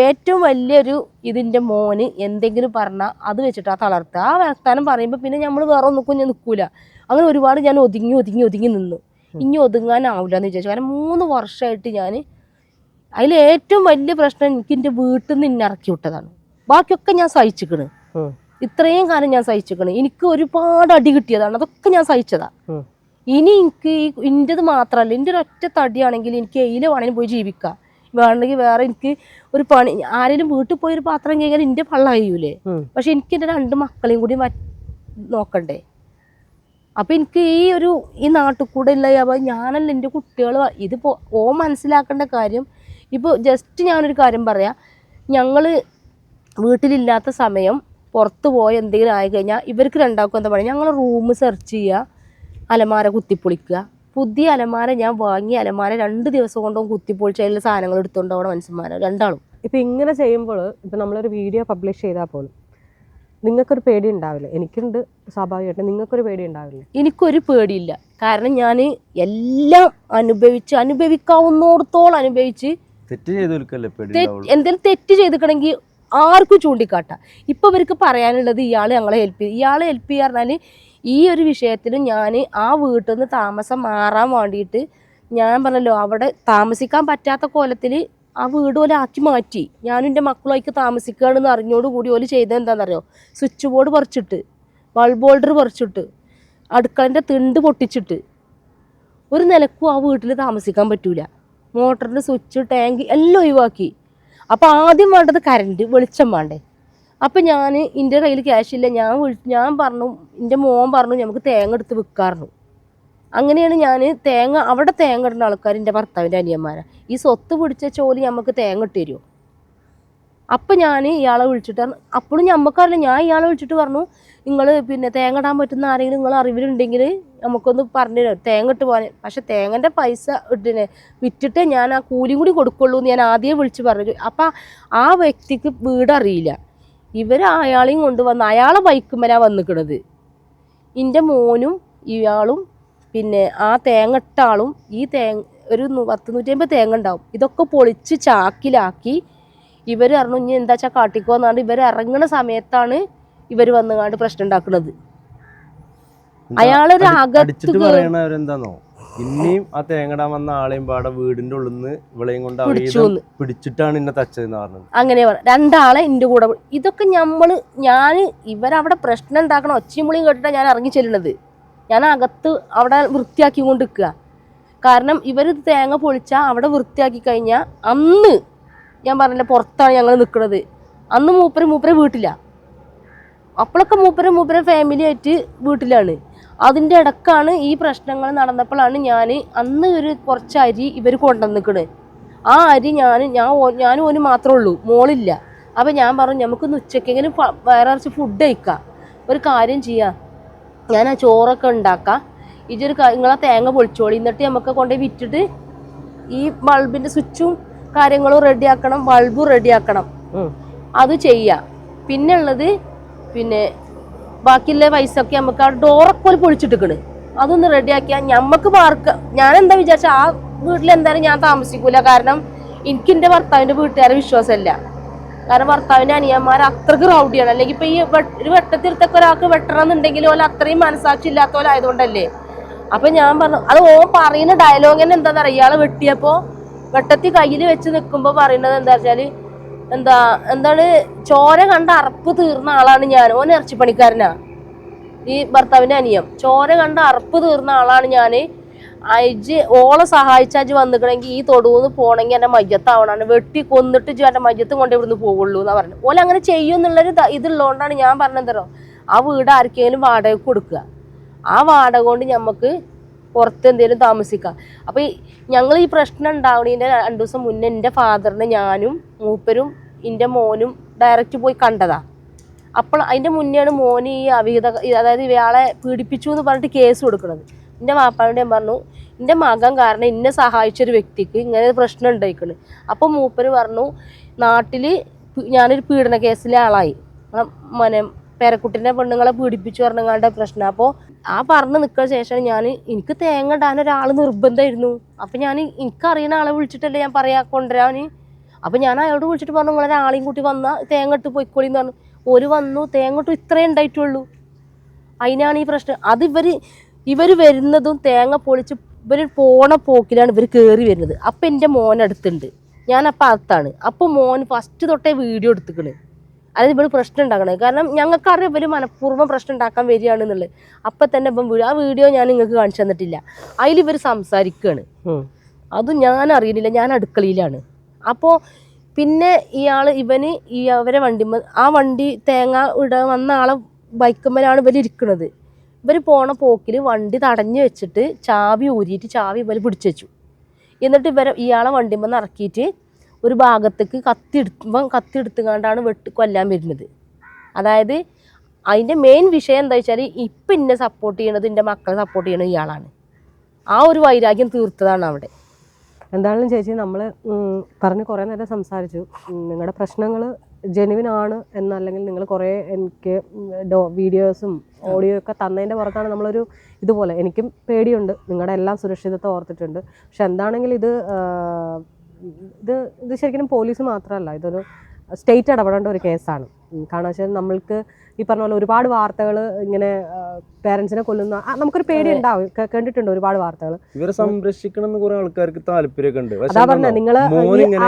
ഏറ്റവും വലിയൊരു ഇതിൻ്റെ മോന് എന്തെങ്കിലും പറഞ്ഞാൽ അത് വെച്ചിട്ട് ആ തളർത്തുക. ആ വർത്താനം പറയുമ്പോൾ പിന്നെ നമ്മൾ വേറെ ഒന്നും ഞാൻ നിൽക്കൂല. അങ്ങനെ ഒരുപാട് ഞാൻ ഒതുങ്ങി നിന്നു. ഇനി ഒതുങ്ങാനാവില്ല എന്ന് വിചാരിച്ചു. കാരണം 3 വർഷമായിട്ട് ഞാൻ അതിൽ ഏറ്റവും വലിയ പ്രശ്നം എനിക്ക് എൻ്റെ വീട്ടിൽ നിന്ന് ഇന്നെ ഇറക്കി വിട്ടതാണ്. ബാക്കിയൊക്കെ ഞാൻ സഹിച്ചിക്കണ്, ഇത്രയും കാലം ഞാൻ സഹിച്ചിക്കണ്. എനിക്ക് ഒരുപാട് അടി കിട്ടിയതാണ്, അതൊക്കെ ഞാൻ സഹിച്ചതാ. ഇനി എനിക്ക് ഇൻ്റെത് മാത്രമല്ല, എൻ്റെ ഒരു ഒറ്റ തടിയാണെങ്കിൽ എനിക്ക് എയില് വേണമെങ്കിലും പോയി ജീവിക്കാം. വേണമെങ്കിൽ വേറെ എനിക്ക് ഒരു പണി, ആരെങ്കിലും വീട്ടിൽ പോയി ഒരു പാത്രം കഴിക്കാൻ എൻ്റെ പള്ള കഴിയൂലേ. പക്ഷെ എനിക്ക് എൻ്റെ 2 മക്കളെയും കൂടി നോക്കണ്ടേ. അപ്പം എനിക്ക് ഈ നാട്ടിൽ കൂടെ ഉള്ള ഞാനല്ല എൻ്റെ കുട്ടികൾ. ഇതിപ്പോൾ മനസ്സിലാക്കേണ്ട കാര്യം, ഇപ്പോൾ ജസ്റ്റ് ഞാനൊരു കാര്യം പറയാം. ഞങ്ങൾ വീട്ടിലില്ലാത്ത സമയം പുറത്ത് പോയി എന്തെങ്കിലും ആയിക്കഴിഞ്ഞാൽ ഇവർക്ക് രണ്ടാൾക്കും എന്താ പറയുക, ഞങ്ങൾ റൂം സെർച്ച് ചെയ്യുക, അലമാര കുത്തിപ്പൊളിക്കുക. പുതിയ അലമാര ഞാൻ വാങ്ങി അലമാര 2 ദിവസം കൊണ്ടും കുത്തിപ്പൊളിച്ച് അതിൽ സാധനങ്ങൾ എടുത്തുകൊണ്ട് അവിടെ മനുഷ്യന്മാരെ രണ്ടാളും. ഇപ്പം ഇങ്ങനെ ചെയ്യുമ്പോൾ ഇപ്പം നമ്മളൊരു വീഡിയോ പബ്ലിഷ് ചെയ്താൽ പോലും നിങ്ങൾക്കൊരു പേടി ഉണ്ടാവില്ല? എനിക്കുണ്ട് സ്വാഭാവികമായിട്ട്, നിങ്ങൾക്കൊരു പേടി ഉണ്ടാവില്ല? എനിക്കൊരു പേടിയില്ല. കാരണം ഞാൻ എല്ലാം അനുഭവിക്കാവുന്നിടത്തോളം അനുഭവിച്ച് എന്തെങ്കിലും തെറ്റ് ചെയ്തിക്കണമെങ്കിൽ ആർക്കും ചൂണ്ടിക്കാട്ടാം. ഇപ്പം ഇവർക്ക് പറയാനുള്ളത് ഇയാൾ ഞങ്ങളെ ഹെൽപ്പ് ചെയ്യും. ഇയാളെ ഹെൽപ്പ് ചെയ്യുക പറഞ്ഞാൽ ഈ ഒരു വിഷയത്തിലും ഞാൻ ആ വീട്ടിൽ നിന്ന് താമസം മാറാൻ വേണ്ടിയിട്ട് ഞാൻ പറഞ്ഞല്ലോ, അവിടെ താമസിക്കാൻ പറ്റാത്ത കോലത്തിൽ ആ വീട് പോലെ ആക്കി മാറ്റി. ഞാനും എൻ്റെ മക്കളുമായിട്ട് താമസിക്കുകയാണെന്ന് അറിഞ്ഞോടുകൂടി ഓല് ചെയ്തത് എന്താണെന്നറിയോ, സ്വിച്ച് ബോർഡ് പറിച്ചിട്ട്, ബൾബ് ഹോൾഡർ പറിച്ചിട്ട്, അടുക്കളൻ്റെ തിണ്ട് പൊട്ടിച്ചിട്ട്, ഒരു നിലക്കും ആ വീട്ടിൽ താമസിക്കാൻ പറ്റൂല. മോട്ടറിൻ്റെ സ്വിച്ച്, ടാങ്ക് എല്ലാം ഒഴിവാക്കി. അപ്പോൾ ആദ്യം വേണ്ടത് കറണ്ട്, വെളിച്ചം വേണ്ടേ. അപ്പം ഞാൻ എൻ്റെ കയ്യിൽ ക്യാഷ് ഇല്ല. ഞാൻ പറഞ്ഞു, എൻ്റെ മോൻ പറഞ്ഞു നമുക്ക് തേങ്ങ എടുത്ത് വിൽക്കാറുണ്ട്. അങ്ങനെയാണ് ഞാൻ അവിടെ തേങ്ങ ഇടുന്ന ആൾക്കാർ എൻ്റെ ഭർത്താവിൻ്റെ അനിയന്മാരാണ്. ഈ സ്വത്ത് പിടിച്ച ചോലി നമുക്ക് തേങ്ങ ഇട്ട് തരുമോ? അപ്പം ഞാൻ ഇയാളെ വിളിച്ചിട്ട്, അപ്പോഴും ഞമ്മക്കറിയില്ല, ഞാൻ ഇയാളെ വിളിച്ചിട്ട് പറഞ്ഞു, നിങ്ങൾ പിന്നെ തേങ്ങ ഇടാൻ പറ്റുന്ന ആരെങ്കിലും നിങ്ങൾ അറിവിലുണ്ടെങ്കിൽ നമുക്കൊന്ന് പറഞ്ഞു തരാം, തേങ്ങ ഇട്ട് പോകാൻ. പക്ഷെ തേങ്ങൻ്റെ പൈസ വിറ്റിട്ട് ഞാൻ ആ കൂലിയും കൂടി കൊടുക്കുള്ളൂ എന്ന് ഞാൻ ആദ്യം വിളിച്ച് പറഞ്ഞു. അപ്പം ആ വ്യക്തിക്ക് വീട് അറിയില്ല. അയാളെയും കൊണ്ടുവന്ന് അയാളെ ബൈക്കുമ്മലാണ് വന്നിക്കണത്. എൻ്റെ മോനും ഇയാളും പിന്നെ ആ തേങ്ങ ഇട്ട ആളും ഈ ഒരു 100-150 തേങ്ങ ഉണ്ടാവും. ഇതൊക്കെ പൊളിച്ച് ചാക്കിലാക്കി ഇവർ പറഞ്ഞു ഇനി എന്താ വെച്ചാൽ കാട്ടിക്കോന്നാണ്ട് ഇവർ ഇറങ്ങുന്ന സമയത്താണ് ഇവർ വന്നുകാണ്ട് പ്രശ്നം ഉണ്ടാക്കുന്നത്. അയാളൊരു അകത്ത് പറയണവരെന്താന്നോ, ഇനിയും ആ തേങ്ങടാൻ വന്ന ആളെയും പാടെ വീടിന്റെ ഉള്ളിൽ നിന്ന് ഇവളെയും കൊണ്ട് പിടിച്ചിട്ടാണ് എന്നെ തച്ചതെന്ന് പറഞ്ഞത്. അങ്ങനെ പറഞ്ഞു. 2 ആളെ എൻ്റെ കൂടെ. ഇതൊക്കെ ഞാൻ ഇവരവിടെ പ്രശ്നം ഉണ്ടാക്കണം ഒച്ചയും മുളിയും കേട്ടിട്ടാണ് ഞാൻ ഇറങ്ങി ചെല്ലുന്നത്. ഞാൻ അകത്ത് അവിടെ വൃത്തിയാക്കി കൊണ്ട് നിൽക്കുക. കാരണം ഇവർ തേങ്ങ പൊളിച്ചാൽ അവിടെ വൃത്തിയാക്കി കഴിഞ്ഞാൽ അന്ന് ഞാൻ പറഞ്ഞില്ല പുറത്താണ് ഞങ്ങൾ നിൽക്കുന്നത്. അന്ന് മൂപ്പര് വീട്ടില്ല. അപ്പോഴൊക്കെ മൂപ്പര് ഫാമിലി ആയിട്ട് വീട്ടിലാണ്. അതിൻ്റെ ഇടക്കാണ് ഈ പ്രശ്നങ്ങൾ നടന്നപ്പോഴാണ് ഞാൻ അന്ന് കുറച്ച് അരി ഇവർ കൊണ്ടുവന്നിക്കണ്. ആ അരി ഞാനും ഓന് മാത്രമേ ഉള്ളൂ, മോളില്ല. അപ്പം ഞാൻ പറഞ്ഞു നമുക്കൊന്ന് ഉച്ചക്കെങ്കിലും വേറെ കുറച്ച് ഫുഡ് കഴിക്കാം. ഒരു കാര്യം ചെയ്യാം, ഞാൻ ആ ചോറൊക്കെ ഉണ്ടാക്കാം, നിങ്ങളെ തേങ്ങ പൊളിച്ചോളി, എന്നിട്ട് നമുക്ക് കൊണ്ടുപോയി വിറ്റിട്ട് ഈ ബൾബിൻ്റെ സ്വിച്ചും കാര്യങ്ങളും റെഡിയാക്കണം, ബൾബും റെഡിയാക്കണം, അത് ചെയ്യാം. പിന്നെ ഉള്ളത് ബാക്കിയുള്ള പൈസ ഒക്കെ നമുക്ക് ആ ഡോറൊക്കെ പോലെ പൊളിച്ചിട്ടിക്കണ്, അതൊന്ന് റെഡിയാക്കിയാൽ ഞമ്മക്ക് ഞാൻ എന്താ വിചാരിച്ചാൽ ആ വീട്ടിൽ എന്തായാലും ഞാൻ താമസിക്കൂല. കാരണം എനിക്ക് എൻ്റെ ഭർത്താവിൻ്റെ വീട്ടുകാരെ വിശ്വാസമല്ല. കാരണം ഭർത്താവിൻ്റെ അനിയന്മാർ അത്രക്ക് റൗഡിയാണ്. അല്ലെങ്കിൽ ഇപ്പം ഈ ഒരു വെട്ടത്തിരുത്തൊക്കെ ഒരാൾക്ക് വെട്ടണം എന്നുണ്ടെങ്കിൽ ഓല അത്രയും മനസ്സാക്ഷി ഇല്ലാത്തവരായതുകൊണ്ടല്ലേ. അപ്പം ഞാൻ പറഞ്ഞു, അത് പറയുന്ന ഡയലോഗ് തന്നെ എന്താ പറയുക, ഇയാളെ വെട്ടിയപ്പോൾ വെട്ടത്തി കയ്യിൽ വെച്ച് നിൽക്കുമ്പോൾ പറയുന്നത് എന്താ വെച്ചാൽ എന്താണ് ചോര കണ്ട അറപ്പ് തീർന്ന ആളാണ് ഞാൻ. ഓൻ ഇറച്ചിപ്പണിക്കാരനാ ഈ ഭർത്താവിൻ്റെ അനിയം. ചോര കണ്ട അറപ്പ് തീർന്ന ആളാണ് ഞാൻ. ഓളെ സഹായിച്ചാജ് വന്നിക്കണമെങ്കിൽ ഈ തൊടുവെന്ന് പോകണമെങ്കിൽ എൻ്റെ മയ്യത്താവണാണ്, വെട്ടി കൊന്നിട്ട് എൻ്റെ മയ്യത്ത് കൊണ്ട് ഇവിടുന്ന് പോകുള്ളൂ എന്നാ പറഞ്ഞു. ഓല അങ്ങനെ ചെയ്യുമെന്നുള്ളൊരു ഇതുള്ളതുകൊണ്ടാണ് ഞാൻ പറഞ്ഞെന്തരോ, ആ വീട് ആർക്കെങ്കിലും വാടകയ്ക്ക് കൊടുക്കുക, ആ വാടക കൊണ്ട് നമുക്ക് പുറത്ത് എന്തെങ്കിലും താമസിക്കാം. അപ്പോൾ ഞങ്ങൾ ഈ പ്രശ്നം ഉണ്ടാവുന്നതിൻ്റെ 2 ദിവസം മുന്നേ എൻ്റെ ഫാദറിനെ ഞാനും മൂപ്പരും എൻ്റെ മോനും ഡയറക്റ്റ് പോയി കണ്ടതാ. അപ്പോൾ അതിൻ്റെ മുന്നെയാണ് മോന് ഈ അവിഹിത, അതായത് ഇയാളെ പീഡിപ്പിച്ചു എന്ന് പറഞ്ഞിട്ട് കേസ് കൊടുക്കുന്നത്. എൻ്റെ വാപ്പാനോട് ഞാൻ പറഞ്ഞു, എൻ്റെ മകൻ കാരണം എന്നെ സഹായിച്ചൊരു വ്യക്തിക്ക് ഇങ്ങനെ ഒരു പ്രശ്നം ഉണ്ടായിക്കണ്. അപ്പോൾ മൂപ്പര് പറഞ്ഞു, നാട്ടിൽ ഞാനൊരു പീഡന കേസിലെ ആളായി, പേരക്കുട്ടിൻ്റെ പെണ്ണുങ്ങളെ പീഡിപ്പിച്ചു പറഞ്ഞങ്ങാണ്ട് പ്രശ്നം. അപ്പോൾ ആ പറഞ്ഞ് നിൽക്കുന്ന ശേഷം എനിക്ക് തേങ്ങ ഇടാൻ ഒരാൾ നിർബന്ധമായിരുന്നു. അപ്പം എനിക്കറിയുന്ന ആളെ വിളിച്ചിട്ടല്ലേ ഞാൻ കൊണ്ടുവരാൻ. അപ്പം ഞാൻ അയാളോട് വിളിച്ചിട്ട് പറഞ്ഞു, നിങ്ങളൊരാളെയും കൂട്ടി വന്നാൽ തേങ്ങ ഇട്ട് പൊയ്ക്കോളിന്ന് പറഞ്ഞു. ഒരു വന്നു, തേങ്ങ ഇട്ട് ഇത്രേ ഉണ്ടായിട്ടുള്ളൂ. അതിനാണ് ഈ പ്രശ്നം. അത് ഇവർ വരുന്നതും തേങ്ങ പൊളിച്ച് ഇവർ പോണ പോക്കിലാണ് ഇവർ കയറി വരുന്നത്. അപ്പം എൻ്റെ മോനടുത്തുണ്ട്, ഞാനപ്പം അകത്താണ്. അപ്പോൾ മോൻ ഫസ്റ്റ് തൊട്ടേ വീഡിയോ എടുത്തിക്കണ്. അതായത് ഇവർ പ്രശ്നം ഉണ്ടാക്കണത്. കാരണം ഞങ്ങൾക്കറിയാം ഇവർ മനഃപൂർവ്വം പ്രശ്നം ഉണ്ടാക്കാൻ വരികയാണെന്നുള്ളത്. അപ്പം തന്നെ ഇപ്പം ആ വീഡിയോ ഞാൻ നിങ്ങൾക്ക് കാണിച്ചു തന്നിട്ടില്ല. അതിൽ ഇവർ സംസാരിക്കുകയാണ്. അത് ഞാൻ അറിയുന്നില്ല, ഞാൻ അടുക്കളയിലാണ്. അപ്പോൾ പിന്നെ അവരെ ആ വണ്ടി തേങ്ങ ഇടാൻ വന്ന ആളെ ബൈക്കുമ്മലാണ് ഇവർ ഇരിക്കുന്നത്. ഇവർ പോണ പോക്കിൽ വണ്ടി തടഞ്ഞു വെച്ചിട്ട് ചാവി ഊരിയിട്ട് ചാവി ഇവർ പിടിച്ചു വെച്ചു. എന്നിട്ട് ഇയാളെ വണ്ടിമ്മ ഇറക്കിയിട്ട് ഒരു ഭാഗത്തേക്ക് കത്തി എടുത്തുകൊണ്ടാണ് കൊല്ലാൻ വരുന്നത്. അതായത് അതിൻ്റെ മെയിൻ വിഷയം എന്താ വെച്ചാൽ ഇപ്പം എന്നെ സപ്പോർട്ട് ചെയ്യണത്, എൻ്റെ മക്കളെ സപ്പോർട്ട് ചെയ്യണത് ഇയാളാണ്. ആ ഒരു വൈരാഗ്യം തീർത്തതാണ് അവിടെ. എന്തായാലും ചേച്ചി, നമ്മൾ പറഞ്ഞ് കുറേ നേരം സംസാരിച്ചു. നിങ്ങളുടെ പ്രശ്നങ്ങൾ ജെനുവിൻ ആണ് എന്നല്ലെങ്കിൽ നിങ്ങൾ കുറേ എനിക്ക് വീഡിയോസും ഓഡിയോ ഒക്കെ തന്നതിൻ്റെ പുറത്താണ് നമ്മളൊരു ഇതുപോലെ, എനിക്കും പേടിയുണ്ട്, നിങ്ങളുടെ എല്ലാം സുരക്ഷിതത്വം ഓർത്തിട്ടുണ്ട്. പക്ഷെ എന്താണെങ്കിലും ഇത് ശരിക്കും പോലീസ് മാത്രമല്ല, ഇതൊരു സ്റ്റേറ്റ് ഇടപെടേണ്ട ഒരു കേസാണ്. കാരണം വെച്ചാൽ നമ്മൾക്ക് ഈ പറഞ്ഞ പോലെ ഒരുപാട് വാർത്തകൾ ഇങ്ങനെ പേരൻസിനെ കൊല്ലുന്ന നമുക്കൊരു പേടി ഉണ്ടാവും. കണ്ടിട്ടുണ്ട് ഒരുപാട് വാർത്തകൾ. ഇവരെ സംരക്ഷിക്കണം കുറെ ആൾക്കാർക്ക് താല്പര്യമൊക്കെ ഉണ്ട്. അതാ പറഞ്ഞ നിങ്ങള്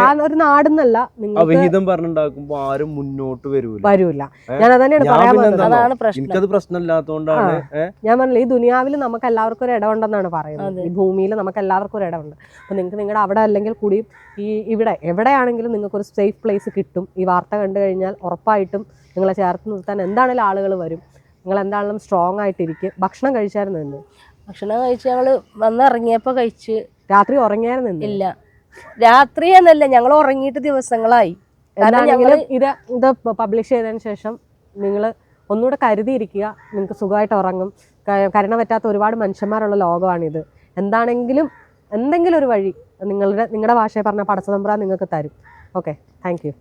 ആ ഒരു നാടെന്നല്ല അവിഹിതം പറഞ്ഞുണ്ടാക്കുമ്പോ ആരും മുന്നോട്ട് വരൂല. ഞാൻ അതന്നെയാണ് പറയാൻ പറഞ്ഞത്. എനിക്കത് പ്രശ്നമില്ലാത്തതുകൊണ്ടാണ് ഞാൻ പറഞ്ഞില്ല, ഈ ദുനിയാവിൽ നമുക്ക് എല്ലാവർക്കും ഒരു ഇടമുണ്ടെന്നാണ് പറയുന്നത്. ഈ ഭൂമിയിൽ നമുക്ക് എല്ലാവർക്കും ഒരു ഇടമുണ്ട്. അപ്പൊ നിങ്ങൾക്ക് നിങ്ങളുടെ അവിടെ അല്ലെങ്കിൽ കൂടിയും ഇവിടെ എവിടെയാണെങ്കിലും നിങ്ങൾക്കൊരു സേഫ് പ്ലേസ് കിട്ടും. ഈ വാർത്ത കണ്ടു കഴിഞ്ഞാൽ ഉറപ്പായിട്ടും നിങ്ങളെ ചേർത്ത് നിർത്താൻ എന്താണെങ്കിലും ആളുകൾ വരും. നിങ്ങൾ എന്താണെങ്കിലും സ്ട്രോങ് ആയിട്ടിരിക്കും. ഭക്ഷണം കഴിച്ചായിരുന്നു? ഭക്ഷണം കഴിച്ച് ഞങ്ങൾ വന്നിറങ്ങിയപ്പോൾ കഴിച്ച്. രാത്രി ഉറങ്ങിയായിരുന്നു? ഇല്ല, രാത്രി എന്നല്ല, ഞങ്ങൾ ഉറങ്ങിയിട്ട് ദിവസങ്ങളായി. ഇത് പബ്ലിഷ് ചെയ്തതിന് ശേഷം നിങ്ങൾ ഒന്നുകൂടെ കരുതിയിരിക്കുക. നിങ്ങൾക്ക് സുഖമായിട്ട് ഉറങ്ങും. കരുണ പറ്റാത്ത ഒരുപാട് മനുഷ്യന്മാരുള്ള ലോകമാണിത്. എന്തെങ്കിലും ഒരു വഴി നിങ്ങളുടെ ഭാഷയെ പറഞ്ഞ പടച്ചതമ്പുരാൻ നിങ്ങൾക്ക് തരും. Okay, thank you.